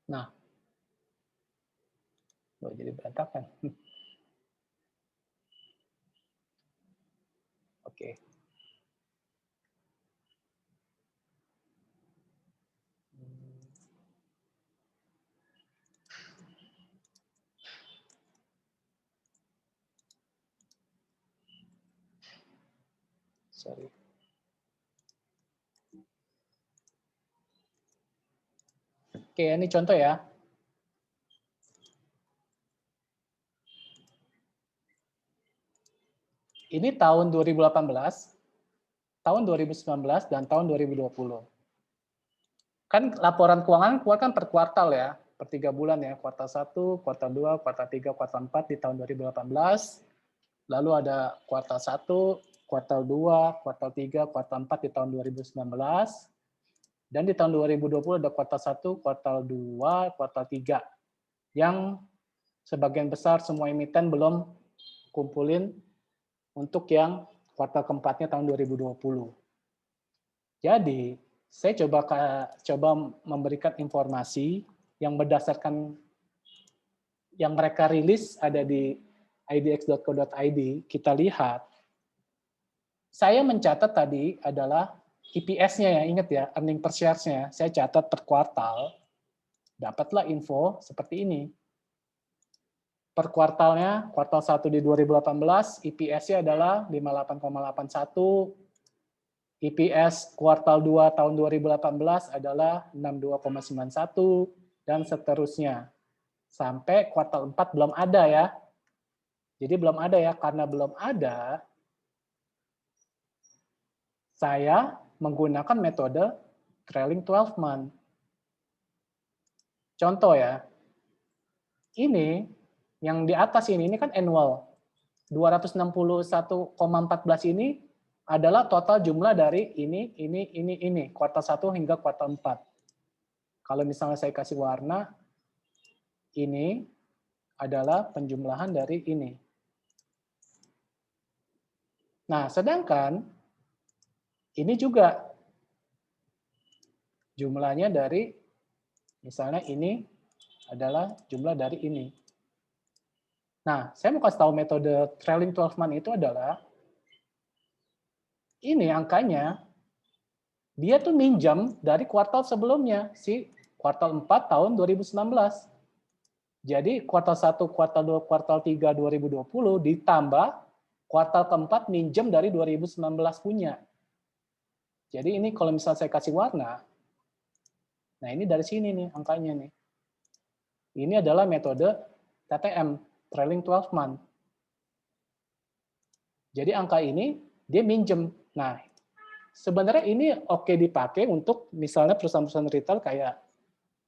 Nah, jadi berantakan. Oke. Sorry. Oke, ini contoh ya. Ini tahun 2018, tahun 2019, dan tahun 2020. Kan laporan keuangan keluar kan per kuartal ya, per 3 bulan ya, kuartal 1, kuartal 2, kuartal 3, kuartal 4 di tahun 2018. Lalu ada kuartal 1, kuartal 2, kuartal 3, kuartal 4 di tahun 2019. Dan di tahun 2020 ada kuartal 1, kuartal 2, kuartal 3. Yang sebagian besar semua emiten belum kumpulin untuk yang kuartal keempatnya tahun 2020. Jadi, saya coba memberikan informasi yang berdasarkan yang mereka rilis ada di idx.co.id. Kita lihat, saya mencatat tadi adalah EPS-nya ya, ingat ya, earning per share-nya. Saya catat per kuartal, dapatlah info seperti ini. Per kuartalnya, kuartal 1 di 2018, EPS-nya adalah 58,81, EPS kuartal 2 tahun 2018 adalah 62,91, dan seterusnya. Sampai kuartal 4 belum ada ya. Jadi belum ada ya, karena belum ada, saya menggunakan metode trailing 12 month. Contoh ya, ini yang di atas ini kan annual. 261,14 ini adalah total jumlah dari ini, kuartal 1 hingga kuartal 4. Kalau misalnya saya kasih warna, ini adalah penjumlahan dari ini. Nah, sedangkan ini juga jumlahnya dari, misalnya ini adalah jumlah dari ini. Nah, saya mau kasih tahu metode trailing 12 month itu adalah, ini angkanya, dia tuh minjam dari kuartal sebelumnya, si kuartal 4 tahun 2019. Jadi kuartal 1, kuartal 2, kuartal 3 2020 ditambah kuartal keempat minjem dari 2019 punya. Jadi ini kalau misalnya saya kasih warna, nah ini dari sini nih angkanya nih. Ini adalah metode TTM, trailing 12 month. Jadi angka ini dia minjem. Nah, sebenarnya ini oke dipakai untuk misalnya perusahaan-perusahaan retail kayak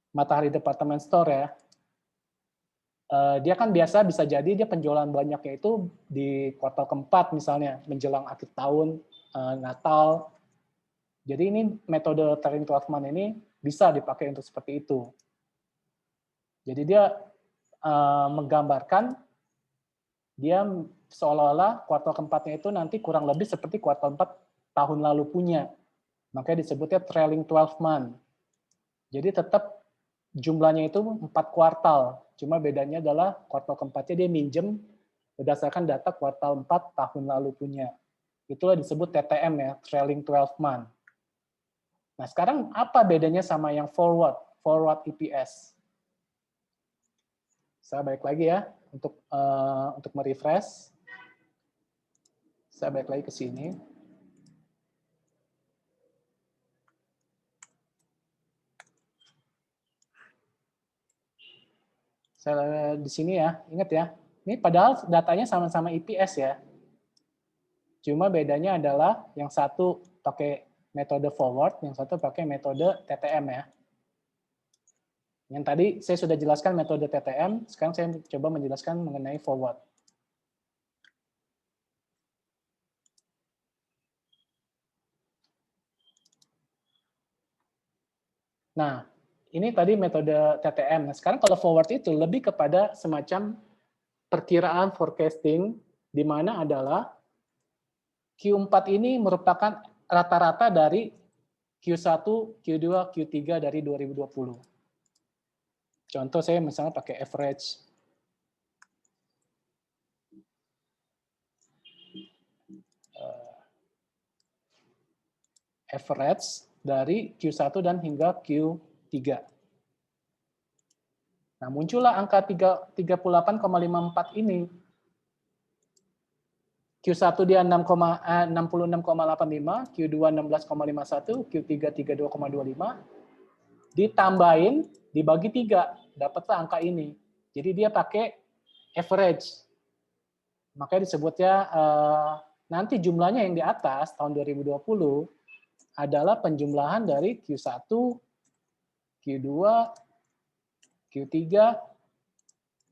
Matahari Department Store ya. Dia kan biasa bisa jadi dia penjualan banyaknya itu di kuartal keempat misalnya, menjelang akhir tahun, Natal. Jadi ini metode trailing 12 month ini bisa dipakai untuk seperti itu. Jadi dia menggambarkan dia seolah-olah kuartal keempatnya itu nanti kurang lebih seperti kuartal 4 tahun lalu punya. Makanya disebutnya trailing 12 month. Jadi tetap jumlahnya itu 4 kuartal. Cuma bedanya adalah kuartal keempatnya dia minjem berdasarkan data kuartal 4 tahun lalu punya. Itulah disebut TTM ya, trailing 12 month. Nah, sekarang apa bedanya sama yang forward EPS? Saya balik lagi ya untuk merefresh. Saya balik lagi ke sini. Saya di sini ya, ingat ya. Ini padahal datanya sama-sama EPS ya. Cuma bedanya adalah yang satu pakai metode forward, yang satu pakai metode TTM ya. Yang tadi saya sudah jelaskan metode TTM, sekarang saya coba menjelaskan mengenai forward. Nah, ini tadi metode TTM. Nah, sekarang kalau forward itu lebih kepada semacam perkiraan forecasting, di mana adalah Q4 ini merupakan rata-rata dari Q1, Q2, Q3 dari 2020. Contoh saya misalnya pakai average. Average dari Q1 dan hingga Q3. Nah, muncullah angka 38,54 ini. Q1 dia 66,85, Q2 16,51, Q3 32,25. Ditambahin, dibagi 3, dapatlah angka ini. Jadi dia pakai average. Makanya disebutnya nanti jumlahnya yang di atas tahun 2020 adalah penjumlahan dari Q1, Q2, Q3,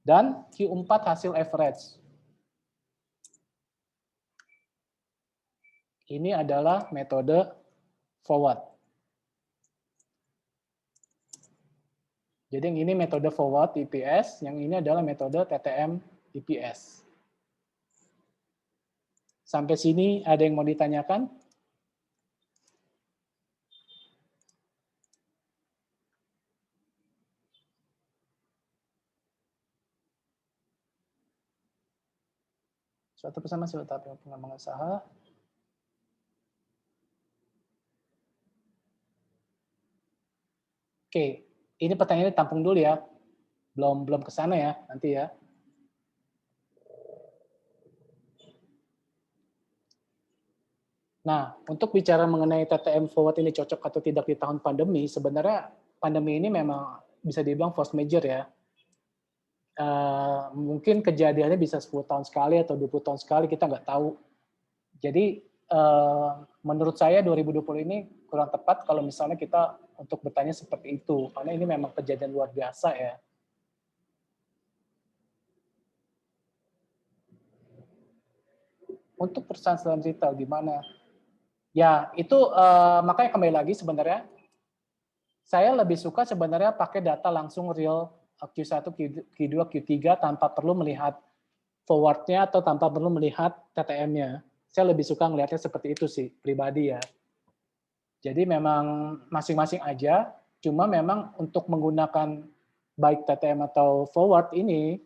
dan Q4 hasil average. Ini adalah metode forward. Jadi yang ini metode forward EPS, yang ini adalah metode TTM EPS. Sampai sini ada yang mau ditanyakan? Suatu pesan masih tahap pengembangan usaha. Oke, ini pertanyaannya tampung dulu ya. Belum ke sana ya, nanti ya. Nah, untuk bicara mengenai TTM forward ini cocok atau tidak di tahun pandemi, sebenarnya pandemi ini memang bisa dibilang force major ya. Mungkin kejadiannya bisa 10 tahun sekali atau 20 tahun sekali, kita nggak tahu. Jadi, menurut saya 2020 ini kurang tepat kalau misalnya kita untuk bertanya seperti itu, karena ini memang kejadian luar biasa ya. Untuk perusahaan retail gimana? Ya, itu makanya kembali lagi sebenarnya saya lebih suka sebenarnya pakai data langsung real Q1, Q2, Q3 tanpa perlu melihat forward-nya atau tanpa perlu melihat TTM-nya. Saya lebih suka melihatnya seperti itu sih, pribadi ya. Jadi memang masing-masing aja, cuma memang untuk menggunakan baik TTM atau forward ini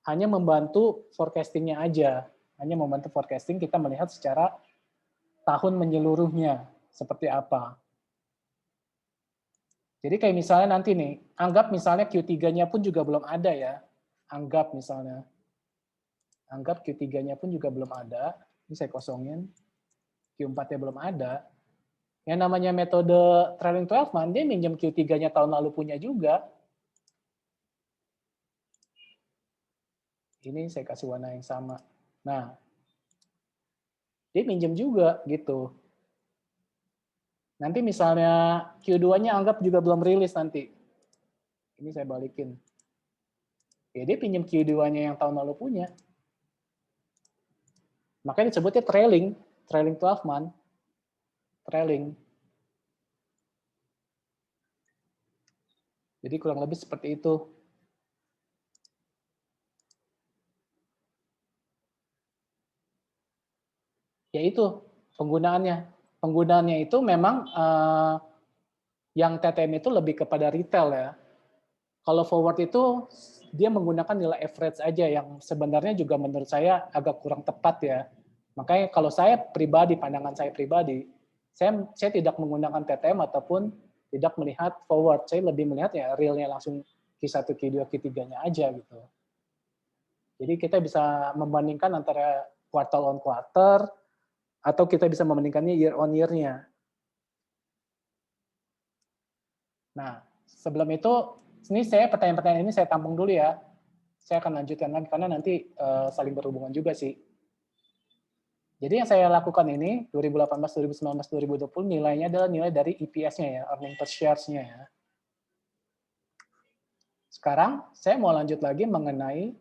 hanya membantu forecasting-nya aja. Hanya membantu forecasting kita melihat secara tahun menyeluruhnya seperti apa. Jadi kayak misalnya nanti nih, anggap misalnya Q3-nya pun juga belum ada ya. Anggap misalnya. Anggap Q3-nya pun juga belum ada. Ini saya kosongin. Q4-nya belum ada. Yang namanya metode trailing 12 month, dia minjem Q3-nya tahun lalu punya juga. Ini saya kasih warna yang sama. Nah, dia minjem juga gitu. Nanti misalnya Q2-nya anggap juga belum rilis nanti. Ini saya balikin. Ya, dia pinjam Q2-nya yang tahun lalu punya. Makanya disebutnya trailing 12 month. Trailing. Jadi kurang lebih seperti itu. Yaitu penggunaannya. Penggunaannya itu memang yang TTM itu lebih kepada retail ya. Kalau forward itu dia menggunakan nilai average aja yang sebenarnya juga menurut saya agak kurang tepat ya. Makanya kalau saya pribadi, pandangan saya pribadi, saya tidak menggunakan TTM ataupun tidak melihat forward. Saya lebih melihat ya realnya langsung Q1, Q2, Q3-nya aja gitu. Jadi kita bisa membandingkan antara quarter on quarter atau kita bisa membandingkannya year on year-nya. Nah, sebelum itu, ini saya pertanyaan-pertanyaan ini saya tampung dulu ya. saya akan lanjutkan lagi karena nanti saling berhubungan juga sih. Jadi yang saya lakukan ini 2018, 2019, 2020 nilainya adalah nilai dari EPS-nya ya, earning per shares-nya ya. Sekarang saya mau lanjut lagi mengenai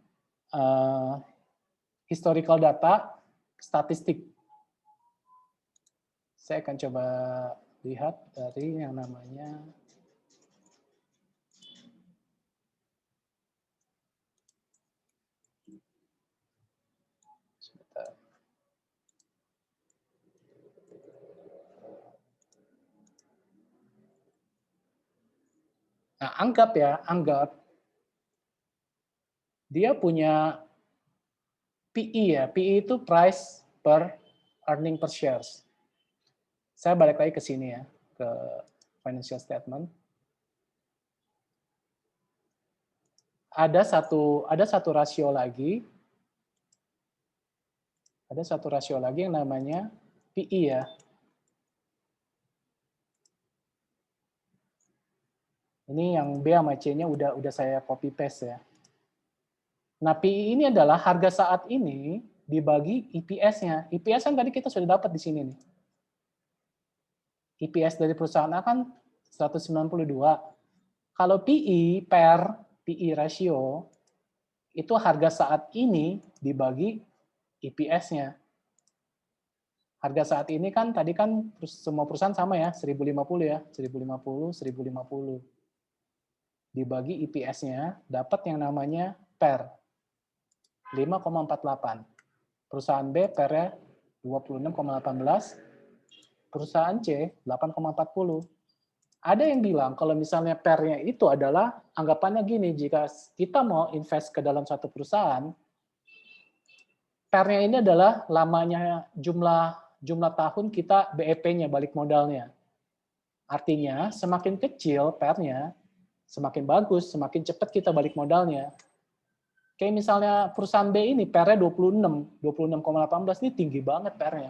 historical data statistik. Saya akan coba lihat dari yang namanya Nah, anggap dia punya PE ya. PE itu price per earning per shares. Saya balik lagi ke sini ya, ke financial statement. Ada satu rasio lagi. Ada satu rasio lagi yang namanya PE ya. Ini yang B sama C-nya udah saya copy paste ya. Nah, PE ini adalah harga saat ini dibagi EPS-nya. EPS kan tadi kita sudah dapat di sini nih. EPS dari perusahaan A kan 192. Kalau PE ratio itu harga saat ini dibagi EPS-nya. Harga saat ini kan tadi kan semua perusahaan sama ya, 1050 ya, 1050, 1050. Dibagi EPS-nya, dapat yang namanya PER, 5,48. Perusahaan B PER-nya 26,18, perusahaan C 8,40. Ada yang bilang kalau misalnya PER-nya itu adalah anggapannya gini, jika kita mau invest ke dalam satu perusahaan, PER-nya ini adalah lamanya jumlah tahun kita BEP-nya, balik modalnya. Artinya semakin kecil PER-nya, semakin bagus, semakin cepat kita balik modalnya. Kayak misalnya perusahaan B ini PER-nya 26,18 ini tinggi banget PER-nya.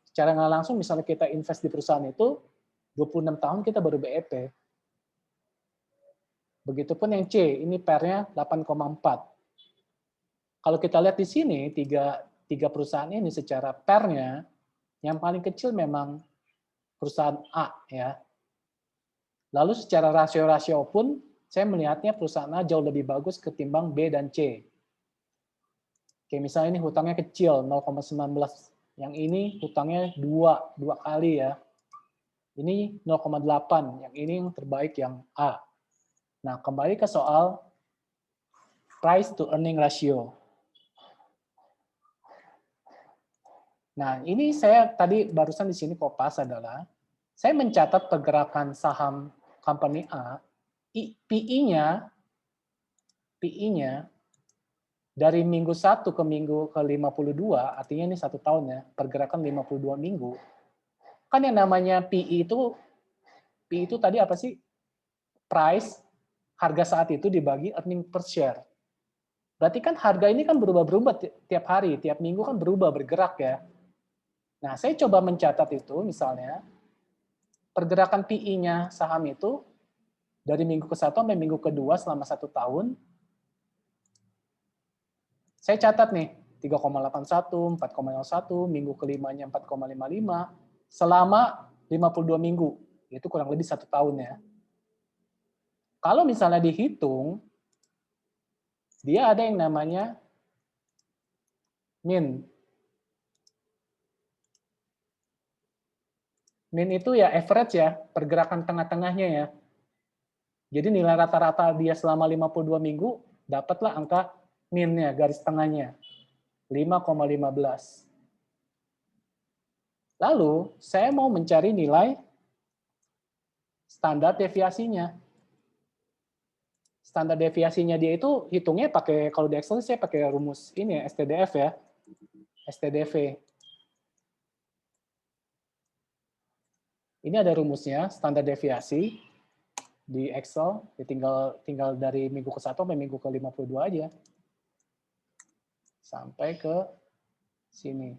Secara nggak langsung misalnya kita invest di perusahaan itu 26 tahun kita baru BEP. Begitupun yang C, ini PER-nya 8,4. Kalau kita lihat di sini tiga perusahaan ini secara PER-nya yang paling kecil memang perusahaan A ya. Lalu secara rasio-rasio pun saya melihatnya perusahaan A jauh lebih bagus ketimbang B dan C. Kayak misalnya ini hutangnya kecil 0,19. Yang ini hutangnya dua kali ya. Ini 0,8. Yang ini yang terbaik yang A. Nah, kembali ke soal price to earning ratio. Nah, ini saya tadi barusan di sini kopas adalah saya mencatat pergerakan saham company A, PE-nya dari minggu 1 ke minggu ke 52, artinya ini 1 tahun ya, pergerakan 52 minggu. Kan yang namanya PE itu tadi apa sih? Price, harga saat itu dibagi earning per share. Berarti kan harga ini kan berubah-berubah tiap hari, tiap minggu kan berubah, bergerak ya. Nah, saya coba mencatat itu misalnya, pergerakan PE-nya saham itu dari minggu ke-1 sampai minggu ke-2 selama 1 tahun, saya catat nih, 3,81, 4,01, minggu ke-5-nya 4,55, selama 52 minggu, itu kurang lebih 1 tahun ya. Kalau misalnya dihitung, dia ada yang namanya min. Min itu ya average ya, pergerakan tengah-tengahnya ya. Jadi nilai rata-rata dia selama 52 minggu, dapatlah angka min-nya, garis tengahnya. 5,15. Lalu, saya mau mencari nilai standar deviasinya. Standar deviasinya dia itu hitungnya pakai, kalau di Excel saya pakai rumus ini ya, STDF ya. STDV. Ini ada rumusnya, standar deviasi di Excel, ya tinggal dari minggu ke-1 sampai minggu ke-52 aja. Sampai ke sini.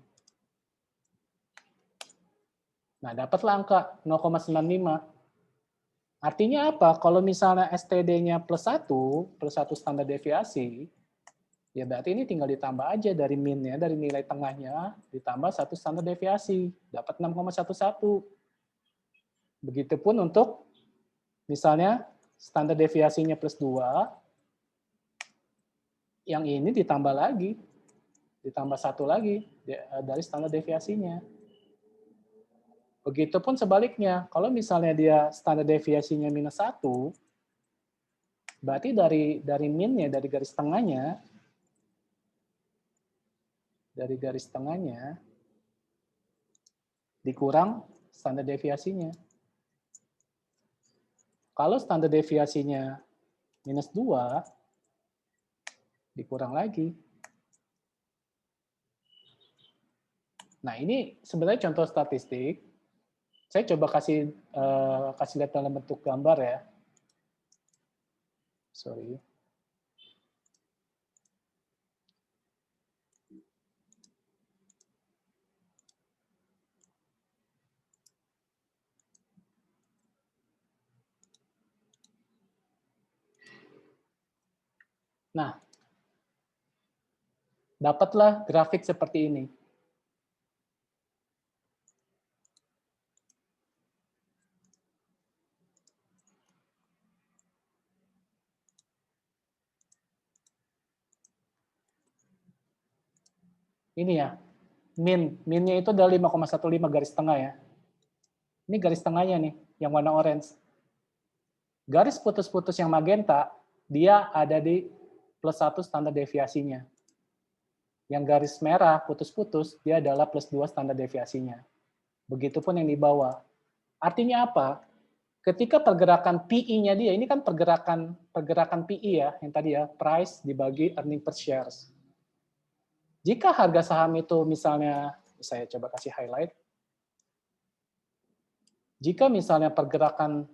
Nah, dapatlah angka 0,95. Artinya apa? Kalau misalnya STD-nya +1 standar deviasi, Ya berarti ini tinggal ditambah aja dari min-nya, dari nilai tengahnya, ditambah 1 standar deviasi, dapat 6,11. Begitupun untuk misalnya standar deviasinya plus 2, yang ini ditambah lagi, ditambah 1 lagi dari standar deviasinya. Begitupun sebaliknya, kalau misalnya dia standar deviasinya minus 1, berarti dari min-nya, dari garis tengahnya, dikurang standar deviasinya. Kalau standar deviasinya minus 2, dikurang lagi. Nah, ini sebenarnya contoh statistik. Saya coba kasih lihat dalam bentuk gambar ya. Sorry. Nah, dapatlah grafik seperti ini. Ini ya, min-nya itu adalah 5,15 garis tengah ya. Ini garis tengahnya nih, yang warna orange. Garis putus-putus yang magenta, dia ada di plus 1 standar deviasinya. Yang garis merah putus-putus, dia adalah plus 2 standar deviasinya. Begitupun yang di bawah. Artinya apa? Ketika pergerakan PE-nya dia, ini kan pergerakan PE ya, yang tadi ya, price dibagi earning per shares. Jika harga saham itu misalnya, saya coba kasih highlight, jika misalnya pergerakan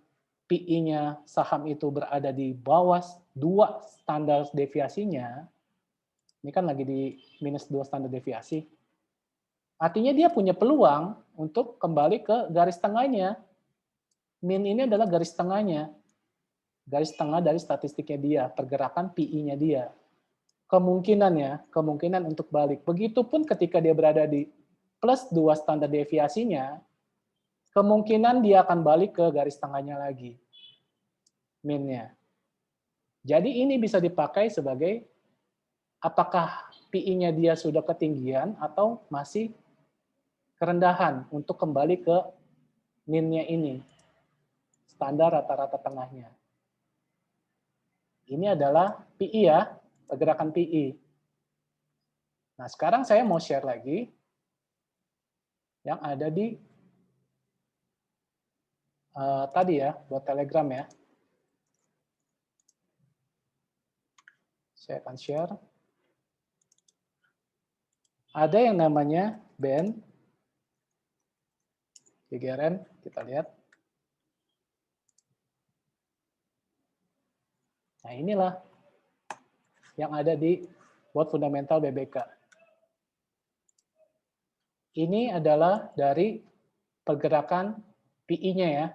PE-nya saham itu berada di bawah 2 standar deviasinya, ini kan lagi di minus 2 standar deviasi, artinya dia punya peluang untuk kembali ke garis tengahnya. Min ini adalah garis tengahnya. Garis tengah dari statistiknya dia, pergerakan PE-nya dia. Kemungkinan untuk balik. Begitupun ketika dia berada di plus 2 standar deviasinya, kemungkinan dia akan balik ke garis tengahnya lagi. Min-nya. Jadi ini bisa dipakai sebagai apakah PE-nya dia sudah ketinggian atau masih kerendahan untuk kembali ke min-nya ini. Standar rata-rata tengahnya. Ini adalah PE ya, pergerakan PE. Nah, sekarang saya mau share lagi yang ada di tadi ya, buat Telegram ya. Saya akan share. Ada yang namanya band GGRN, kita lihat. Nah, inilah yang ada di buat fundamental BBK. Ini adalah dari pergerakan PE-nya ya.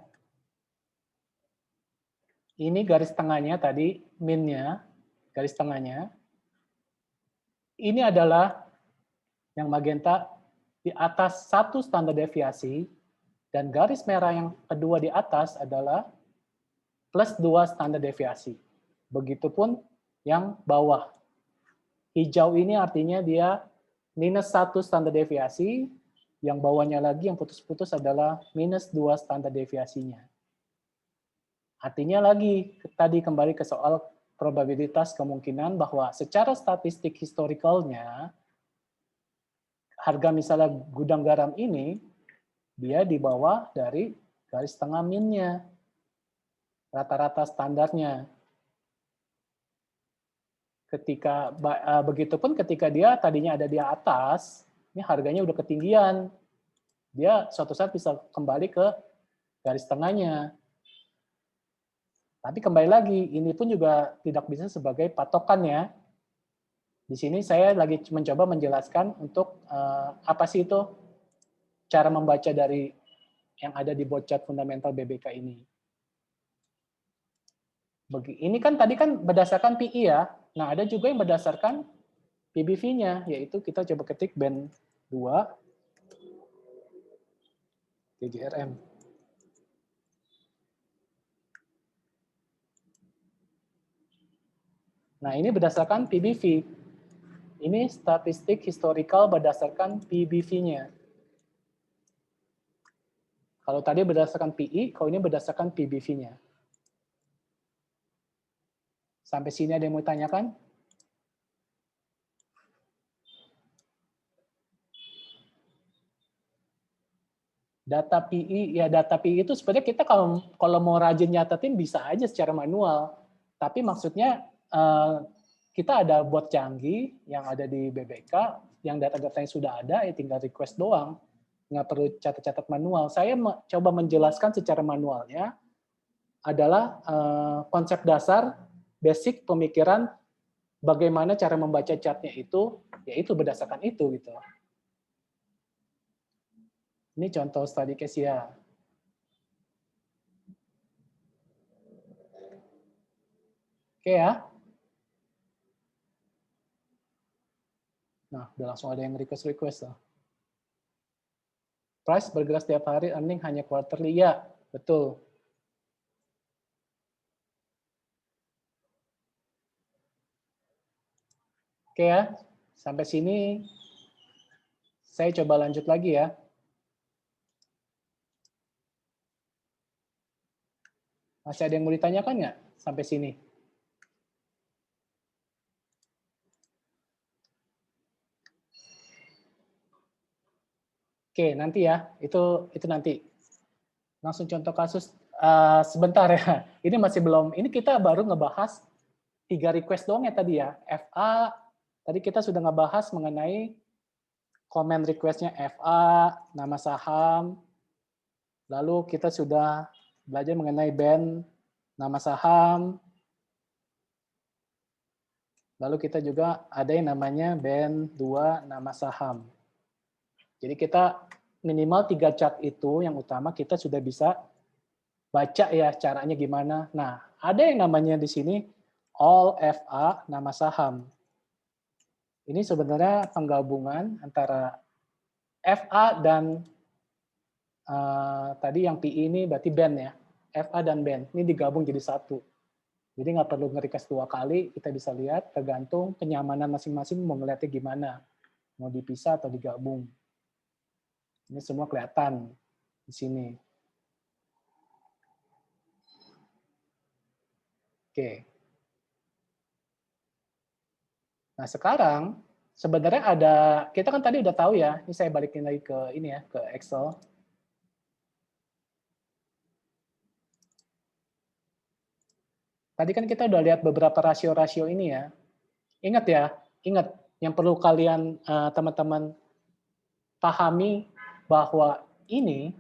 Ini garis tengahnya tadi, min-nya, garis tengahnya. Ini adalah yang magenta di atas 1 standar deviasi, dan garis merah yang kedua di atas adalah plus 2 standar deviasi. Begitupun yang bawah. Hijau ini artinya dia minus 1 standar deviasi, yang bawahnya lagi yang putus-putus adalah minus 2 standar deviasinya. Artinya lagi, tadi kembali ke soal probabilitas kemungkinan bahwa secara statistik historicalnya, harga misalnya gudang garam ini, dia di bawah dari garis tengah min-nya, rata-rata standarnya. Begitupun ketika dia tadinya ada di atas, ini harganya udah ketinggian, dia suatu saat bisa kembali ke garis tengahnya. Tapi kembali lagi, ini pun juga tidak bisa sebagai patokan ya. Di sini saya lagi mencoba menjelaskan untuk apa sih itu cara membaca dari yang ada di bot chart fundamental BBK ini. Ini kan tadi kan berdasarkan PE ya. Nah, ada juga yang berdasarkan PBV-nya, yaitu kita coba ketik band 2 GGRM. Nah, ini berdasarkan PBV. Ini statistik historical berdasarkan PBV-nya. Kalau tadi berdasarkan PI, kalau ini berdasarkan PBV-nya. Sampai sini ada yang mau tanyakan? Data PI, ya data PI itu sebenarnya kita kalau mau rajin nyatetin bisa aja secara manual. Tapi maksudnya kita ada bot canggih yang ada di BBK, yang data-datanya sudah ada, ya tinggal request doang. Nggak perlu catat-catat manual. Saya coba menjelaskan secara manualnya adalah konsep dasar, basic pemikiran bagaimana cara membaca chartnya itu, yaitu berdasarkan itu gitu. Ini contoh study case ya. Oke ya. Nah, udah langsung ada yang request loh. Price bergerak setiap hari, earning hanya quarterly. Ya, betul. Oke ya, sampai sini saya coba lanjut lagi ya. Masih ada yang mau ditanyakan nggak sampai sini? Oke, nanti ya. Itu nanti. Langsung contoh kasus sebentar ya. Ini masih belum. Ini kita baru ngebahas 3 request doang ya tadi ya. FA, tadi kita sudah ngebahas mengenai comment request-nya FA, nama saham. Lalu kita sudah belajar mengenai band, nama saham. Lalu kita juga ada yang namanya band 2 nama saham. Jadi kita minimal 3 chart itu yang utama kita sudah bisa baca ya caranya gimana. Nah, ada yang namanya di sini all FA nama saham. Ini sebenarnya penggabungan antara FA dan tadi yang PI ini berarti band ya. FA dan band ini digabung jadi satu. Jadi nggak perlu nge-request 2 kali, kita bisa lihat tergantung kenyamanan masing-masing mau ngeliatnya gimana. Mau dipisah atau digabung. Ini semua kelihatan di sini. Oke. Nah, sekarang sebenarnya ada, kita kan tadi udah tahu ya, ini saya balikin lagi ke ini ya, ke Excel. Tadi kan kita udah lihat beberapa rasio-rasio ini ya. Ingat ya, ingat yang perlu kalian teman-teman pahami bahwa ini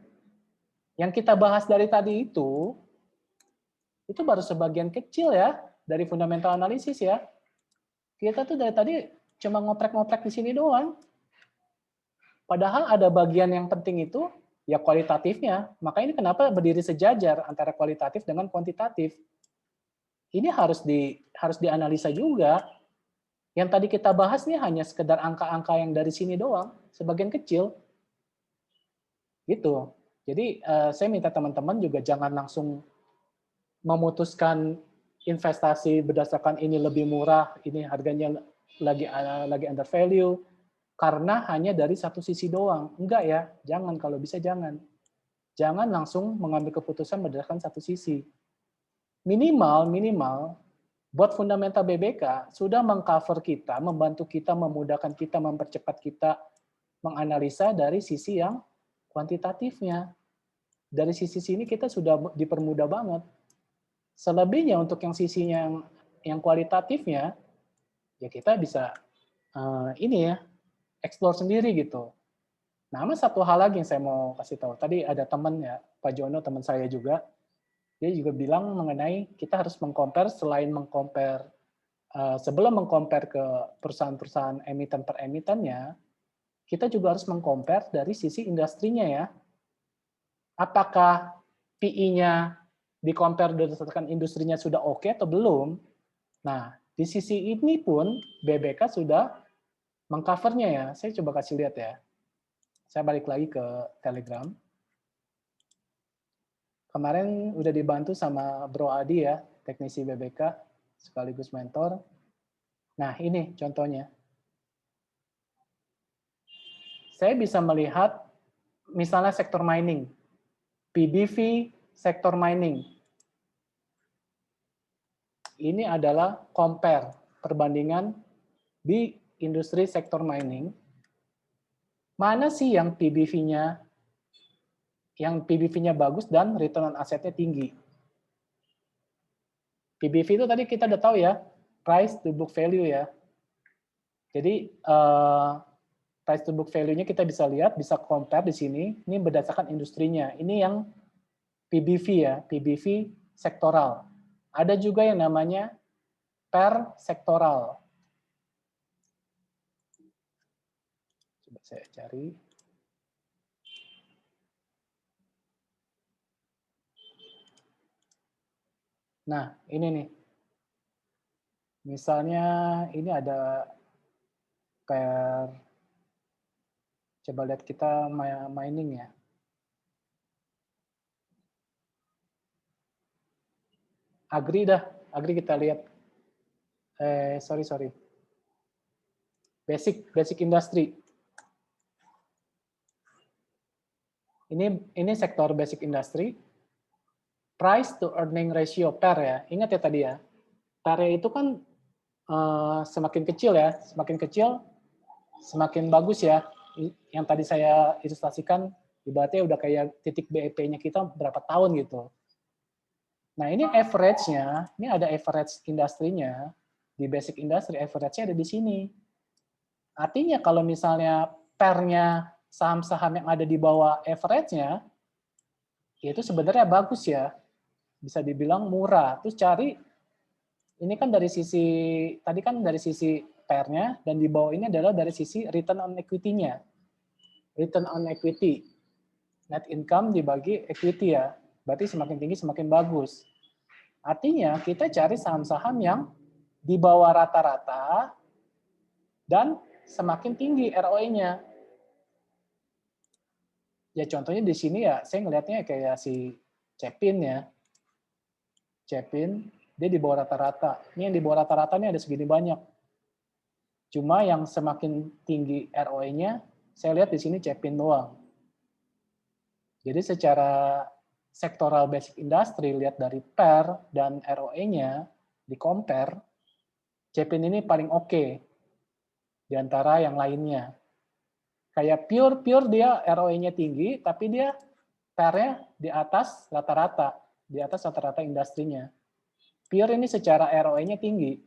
yang kita bahas dari tadi itu baru sebagian kecil ya dari fundamental analisis ya. Kita tuh dari tadi cuma ngoprek-ngoprek di sini doang. Padahal ada bagian yang penting itu ya kualitatifnya. Maka ini kenapa berdiri sejajar antara kualitatif dengan kuantitatif. Ini harus dianalisa juga. Yang tadi kita bahas nih hanya sekedar angka-angka yang dari sini doang, sebagian kecil. Gitu. Jadi saya minta teman-teman juga jangan langsung memutuskan investasi berdasarkan ini lebih murah, ini harganya lagi under value, karena hanya dari satu sisi doang. Enggak ya, jangan, kalau bisa jangan. Jangan langsung mengambil keputusan berdasarkan satu sisi. Minimal, buat fundamental BBK sudah mengcover kita, membantu kita, memudahkan kita, mempercepat kita menganalisa dari sisi yang kuantitatifnya. Dari sisi sini kita sudah dipermudah banget. Selebihnya untuk yang sisinya yang kualitatifnya, ya kita bisa ini ya, explore sendiri gitu. Nah, satu hal lagi yang saya mau kasih tahu. Tadi ada teman ya, Pak Jono, teman saya juga, dia juga bilang mengenai kita harus mengcompare, selain mengcompare, sebelum mengcompare ke perusahaan-perusahaan emiten per emitennya, kita juga harus mengcompare dari sisi industrinya ya. Apakah PI-nya di-compare berdasarkan industrinya sudah oke atau belum? Nah, di sisi ini pun BBK sudah mengcovernya ya, saya coba kasih lihat ya. Saya balik lagi ke Telegram. Kemarin udah dibantu sama Bro Adi ya, teknisi BBK, sekaligus mentor. Nah, ini contohnya. Saya bisa melihat misalnya sektor mining, PBV sektor mining. Ini adalah compare, perbandingan di industri sektor mining. Mana sih yang PBV-nya bagus dan return on asset-nya tinggi. PBV itu tadi kita udah tahu ya, price to book value ya. Jadi price to book value-nya kita bisa lihat, bisa compare di sini. Ini berdasarkan industrinya. Ini yang PBV ya, PBV sektoral. Ada juga yang namanya per sektoral. Coba saya cari. Nah, ini nih. Misalnya ini ada per, coba lihat kita mining ya. Agri kita lihat. Sorry. Basic industry. Ini sektor basic industry. Price to earning ratio PER ya. Ingat ya tadi ya. PER itu kan semakin kecil ya, semakin bagus ya. Yang tadi saya ilustrasikan ibaratnya udah kayak titik BEP-nya kita berapa tahun gitu. Nah, ini average-nya, ini ada average industrinya, di basic industry average-nya ada di sini. Artinya kalau misalnya PER-nya saham-saham yang ada di bawah average-nya, itu sebenarnya bagus ya, bisa dibilang murah. Terus cari, ini kan dari sisi, tadi kan dari sisi PER-nya, dan di bawah ini adalah dari sisi return on equity-nya. Return on equity, net income dibagi equity ya, berarti semakin tinggi semakin bagus. Artinya kita cari saham-saham yang di bawah rata-rata dan semakin tinggi ROE-nya. Ya contohnya di sini ya, saya ngelihatnya kayak si Cepin ya. Cepin, dia di bawah rata-rata. Ini yang di bawah rata-rata ini ada segini banyak. Cuma yang semakin tinggi ROE-nya, saya lihat di sini Cepin doang. Jadi secara sektoral basic industry, lihat dari PER dan ROE-nya, di compare, Cepin ini paling oke di antara yang lainnya. Kayak pure dia ROE-nya tinggi, tapi dia PER-nya di atas rata-rata industrinya. Pure ini secara ROE-nya tinggi,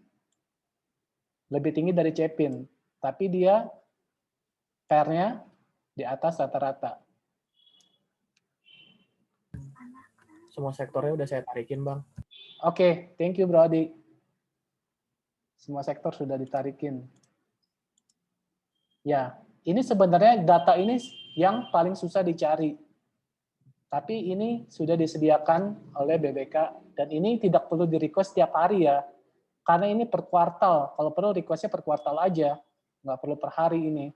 lebih tinggi dari Cepin, tapi dia PER-nya di atas rata-rata. Semua sektornya udah saya tarikin, Bang. Oke, thank you, Bro Adi. Semua sektor sudah ditarikin. Ya, ini sebenarnya data ini yang paling susah dicari. Tapi ini sudah disediakan oleh BBK, dan ini tidak perlu di-request setiap hari ya. Karena ini per kuartal. Kalau perlu request-nya per kuartal aja. Nggak perlu per hari ini.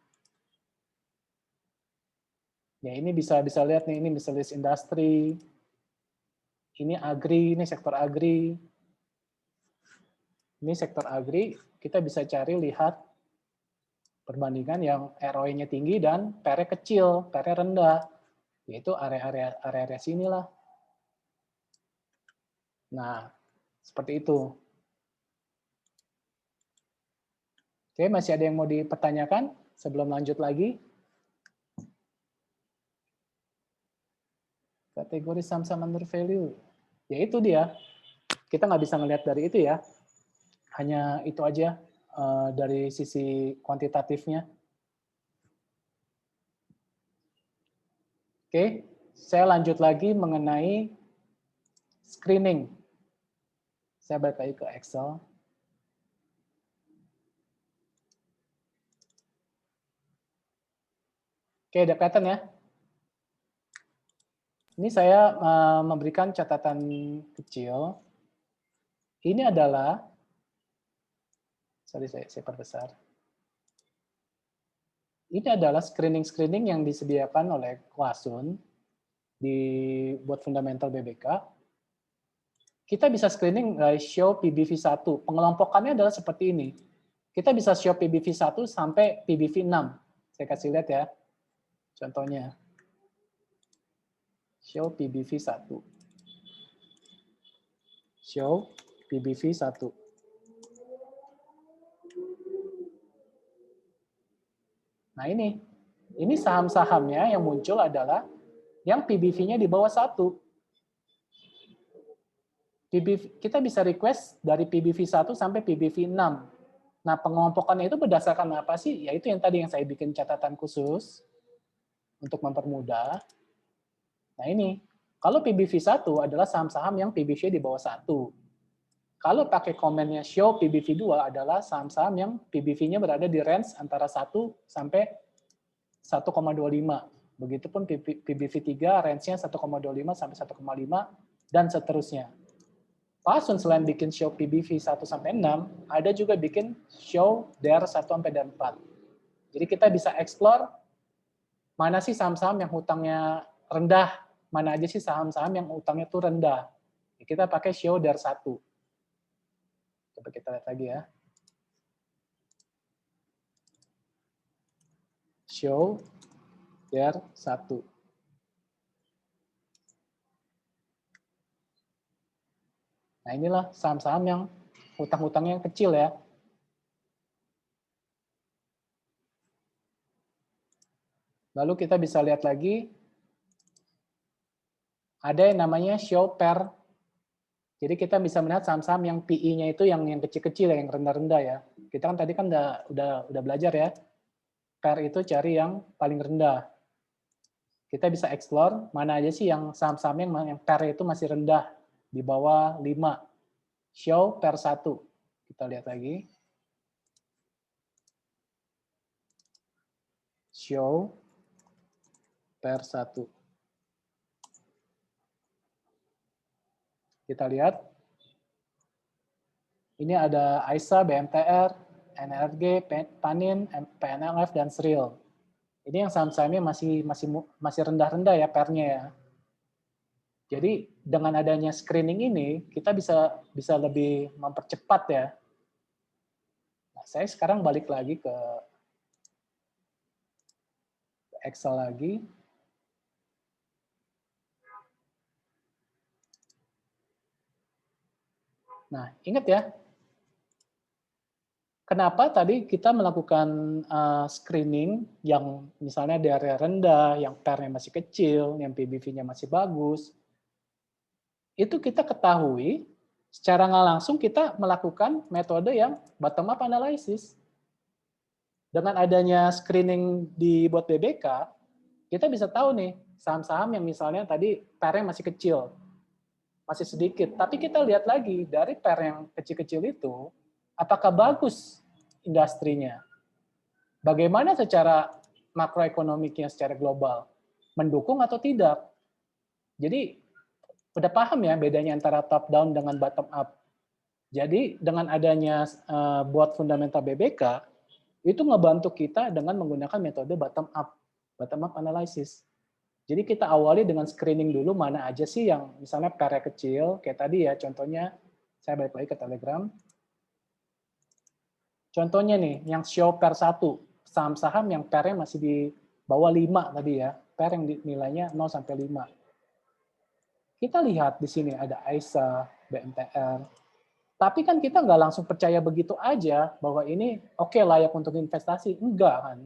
Ya, ini bisa lihat nih, ini bisa list industri. Ini agri, ini sektor agri. Ini sektor agri, kita bisa cari lihat perbandingan yang ROE-nya tinggi dan PER-nya kecil, PER-nya rendah. Yaitu area-area sinilah. Nah, seperti itu. Oke, masih ada yang mau dipertanyakan sebelum lanjut lagi? Kategori saham-saham under value. Ya itu dia. Kita nggak bisa ngelihat dari itu ya. Hanya itu aja dari sisi kuantitatifnya. Oke, saya lanjut lagi mengenai screening. Saya balik lagi ke Excel. Oke, udah kelihatan ya? Ini saya memberikan catatan kecil. Ini adalah, sorry saya perbesar. Ini adalah screening-screening yang disediakan oleh Kwasun buat fundamental BBK. Kita bisa screening show PBV1. Pengelompokannya adalah seperti ini. Kita bisa show PBV1 sampai PBV6. Saya kasih lihat ya. Contohnya. Show PBV1. Show PBV1. Nah ini saham-sahamnya yang muncul adalah yang PBV-nya di bawah 1. Kita bisa request dari PBV1 sampai PBV6. Nah, pengelompokannya itu berdasarkan apa sih? Yaitu yang tadi yang saya bikin catatan khusus untuk mempermudah. Nah ini, kalau PBV1 adalah saham-saham yang PBV di bawah 1. Kalau pakai komennya show PBV2 adalah saham-saham yang PBV-nya berada di range antara 1 sampai 1,25. Begitupun PBV3 range-nya 1,25 sampai 1,5 dan seterusnya. Kwasun selain bikin show PBV 1 sampai 6, ada juga bikin show DER 1 sampai DER 4. Jadi kita bisa explore mana sih saham-saham yang hutangnya rendah, mana aja sih saham-saham yang hutangnya tuh rendah. Kita pakai show DER 1. Coba kita lihat lagi ya. Show DER 1. Nah inilah saham-saham yang hutang-hutangnya kecil ya. Lalu kita bisa lihat lagi, ada yang namanya show per. Jadi kita bisa melihat saham-saham yang PI-nya itu yang kecil-kecil, yang rendah-rendah ya. Kita kan tadi kan udah belajar ya. Per itu cari yang paling rendah. Kita bisa explore mana aja sih yang saham-saham yang per itu masih rendah di bawah 5. Show per 1. Kita lihat lagi. Show per 1. Kita lihat. Ini ada AISA, BMTR, NRG, Panin, PNLF, dan Sril. Ini yang saham-sahamnya masih rendah-rendah ya pernya ya. Jadi dengan adanya screening ini kita bisa lebih mempercepat ya. Nah, saya sekarang balik lagi ke Excel lagi. Nah, ingat ya, kenapa tadi kita melakukan screening yang misalnya DRR rendah, yang PER-nya masih kecil, yang PBV-nya masih bagus, itu kita ketahui secara nggak langsung kita melakukan metode yang bottom up analysis. Dengan adanya screening di bot BBK, kita bisa tahu nih saham-saham yang misalnya tadi PER-nya masih kecil, masih sedikit. Tapi kita lihat lagi dari PER yang kecil-kecil itu, apakah bagus industrinya? Bagaimana secara makroekonomiknya secara global? Mendukung atau tidak? Jadi udah paham ya bedanya antara top down dengan bottom up. Jadi dengan adanya buat fundamental BBK, itu ngebantu kita dengan menggunakan metode bottom up analysis. Jadi kita awali dengan screening dulu mana aja sih yang misalnya PER kecil, kayak tadi ya contohnya, saya balik lagi ke Telegram. Contohnya nih, yang show PER 1, saham-saham yang PER-nya masih di bawah 5 tadi ya, PER yang nilainya 0 sampai 5. Kita lihat di sini ada AISA, BMTR. Tapi kan kita nggak langsung percaya begitu aja bahwa ini oke layak untuk investasi. Enggak kan.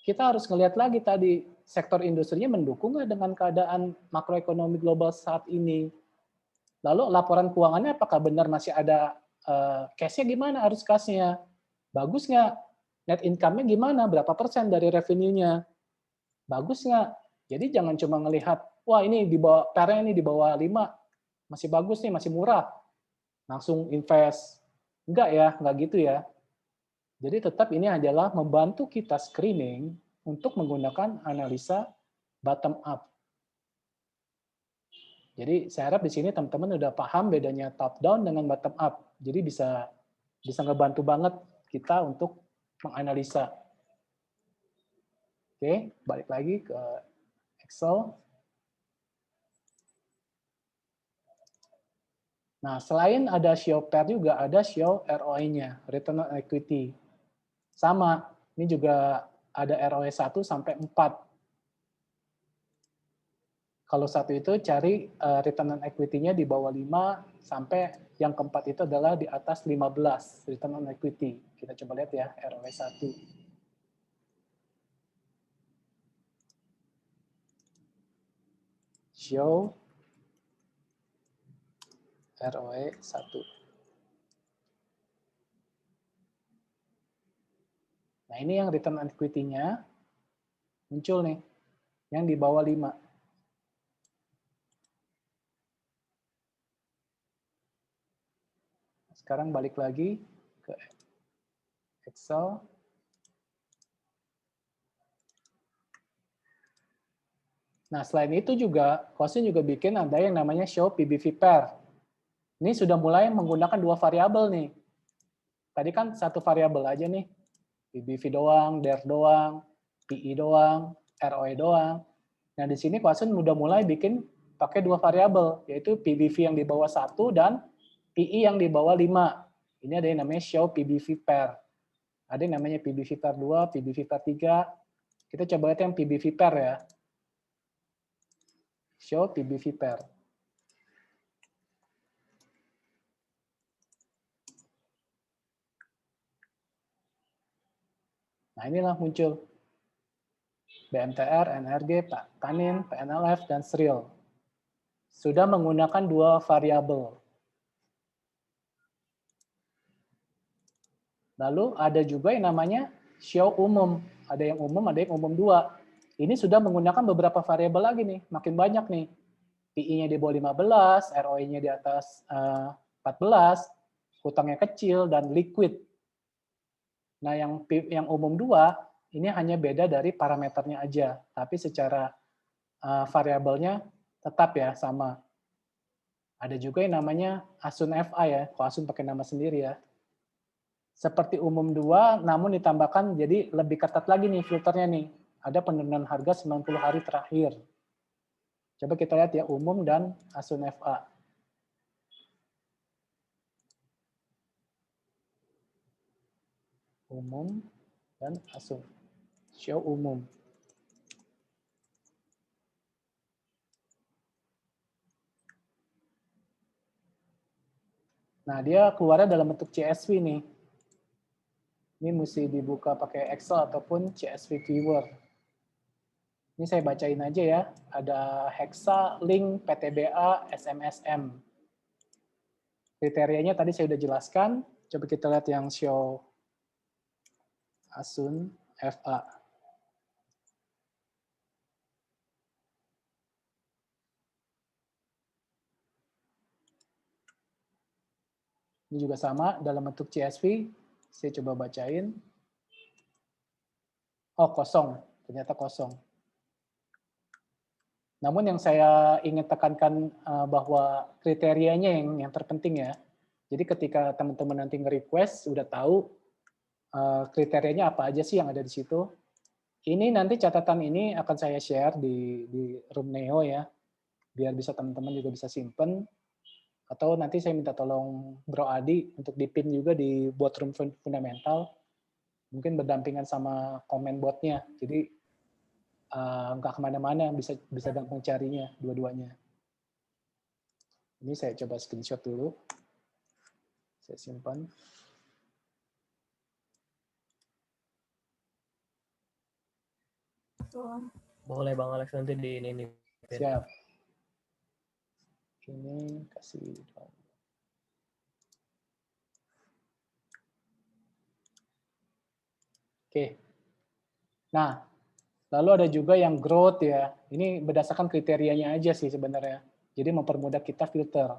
Kita harus ngelihat lagi tadi, sektor industrinya mendukung nggak dengan keadaan makroekonomi global saat ini. Lalu laporan keuangannya apakah benar masih ada cash-nya gimana, arus kas-nya? Bagus nggak? Net income-nya gimana? Berapa persen dari revenue-nya? Bagus nggak? Jadi jangan cuma ngelihat, wah ini di bawah PER-nya ini di bawah 5, masih bagus nih, masih murah. Langsung invest. Enggak ya, enggak gitu ya. Jadi tetap ini adalah membantu kita screening untuk menggunakan analisa bottom up. Jadi saya harap di sini teman-teman udah paham bedanya top down dengan bottom up. Jadi bisa ngebantu banget kita untuk menganalisa. Oke, balik lagi ke Excel. Nah, selain ada show pair juga ada show ROE-nya, return on equity. Sama, ini juga ada ROE 1 sampai 4. Kalau satu itu cari return on equity-nya di bawah 5 sampai yang keempat itu adalah di atas 15 return on equity. Kita coba lihat ya ROE 1. Show ROE 1. Nah, ini yang return on equity-nya muncul nih, yang di bawah 5. Sekarang balik lagi ke Excel. Nah, selain itu juga, Kosin juga bikin ada yang namanya show PBV pair. Ini sudah mulai menggunakan 2 variabel nih. Tadi kan satu variabel aja nih. PBV doang, DER doang, PI doang, ROE doang. Nah, di sini Kosin udah mulai bikin pakai 2 variabel, yaitu PBV yang di bawah 1 dan PI yang di bawah 5. Ini ada yang namanya show PBV pair. Ada yang namanya PBV pair 2, PBV pair 3. Kita coba lihat yang PBV pair ya. Show PBV pair. Nah, inilah muncul BMTR, NRG, Panin, PNLF, dan SRIL. Sudah menggunakan 2 variabel. Lalu ada juga yang namanya show umum. Ada yang umum, ada yang umum 2. Ini sudah menggunakan beberapa variabel lagi nih, makin banyak nih. PI-nya di bawah 15, ROE-nya di atas 14, hutangnya kecil, dan liquid. Nah, yang umum 2, ini hanya beda dari parameternya aja, tapi secara variabelnya tetap ya, sama. Ada juga yang namanya Asun FA ya, kalau Asun pakai nama sendiri ya. Seperti umum 2, namun ditambahkan jadi lebih ketat lagi nih filternya nih. Ada penurunan harga 90 hari terakhir. Coba kita lihat ya, umum dan Asun FA. Umum dan Asun. Show umum. Nah, dia keluarnya dalam bentuk CSV nih. Ini mesti dibuka pakai Excel ataupun CSV Viewer. Ini saya bacain aja ya. Ada Hexa, Link, PTBA, SMSM. Kriterianya tadi saya sudah jelaskan. Coba kita lihat yang show Asun FA. Ini juga sama dalam bentuk CSV. Saya coba bacain. Oh, kosong. Ternyata kosong. Namun yang saya ingin tekankan bahwa kriterianya yang terpenting ya. Jadi ketika teman-teman nanti nge-request, udah tahu kriterianya apa aja sih yang ada di situ. Ini nanti catatan ini akan saya share di Room Neo ya, biar bisa teman-teman juga bisa simpen. Atau nanti saya minta tolong Bro Adi untuk dipin juga di bot room fundamental, mungkin berdampingan sama komen botnya. Jadi nggak kemana-mana, bisa gampang carinya dua-duanya. Ini saya coba screenshot dulu, saya simpan. Boleh Bang Alex nanti di ini. Siap. Ini kasih. Oke. Nah, lalu ada juga yang growth ya. Ini berdasarkan kriterianya aja sih sebenarnya. Jadi mempermudah kita filter.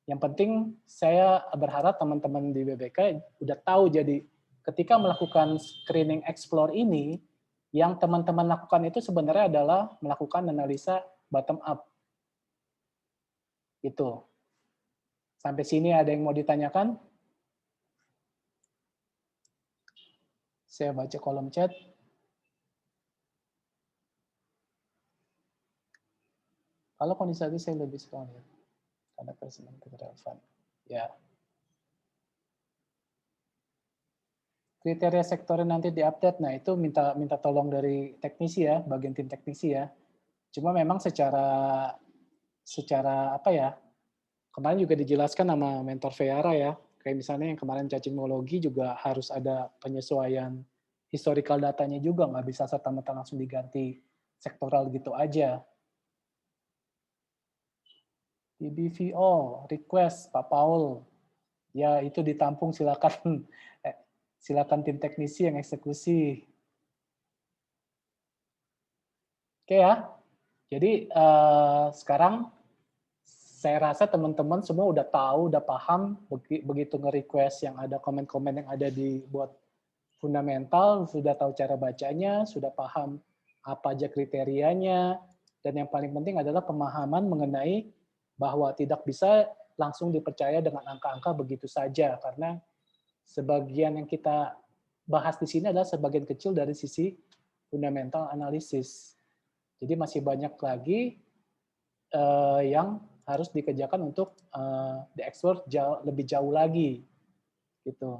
Yang penting saya berharap teman-teman di BBK udah tahu, jadi ketika melakukan screening explore ini, yang teman-teman lakukan itu sebenarnya adalah melakukan analisa bottom up. Itu. Sampai sini ada yang mau ditanyakan? Saya baca kolom chat. Kalau kondisi tadi saya lebih suka lihat karena personal relevan. Ya. Kriteria sektornya nanti diupdate. Nah, itu minta tolong dari teknisi ya, bagian tim teknisi ya. Cuma memang secara apa ya? Kemarin juga dijelaskan sama mentor Veara ya. Kayak misalnya yang kemarin cacingologi juga harus ada penyesuaian historical datanya juga, nggak bisa serta-merta langsung diganti sektoral gitu aja. DBVO, request Pak Paul. Ya, itu ditampung silakan silakan tim teknisi yang eksekusi. Oke ya. Jadi sekarang saya rasa teman-teman semua udah tahu, udah paham begitu nge-request yang ada komen-komen yang ada di buat fundamental, sudah tahu cara bacanya, sudah paham apa aja kriterianya, dan yang paling penting adalah pemahaman mengenai bahwa tidak bisa langsung dipercaya dengan angka-angka begitu saja, karena sebagian yang kita bahas di sini adalah sebagian kecil dari sisi fundamental analysis. Jadi masih banyak lagi yang harus dikerjakan untuk dieksplor lebih jauh lagi, gitu.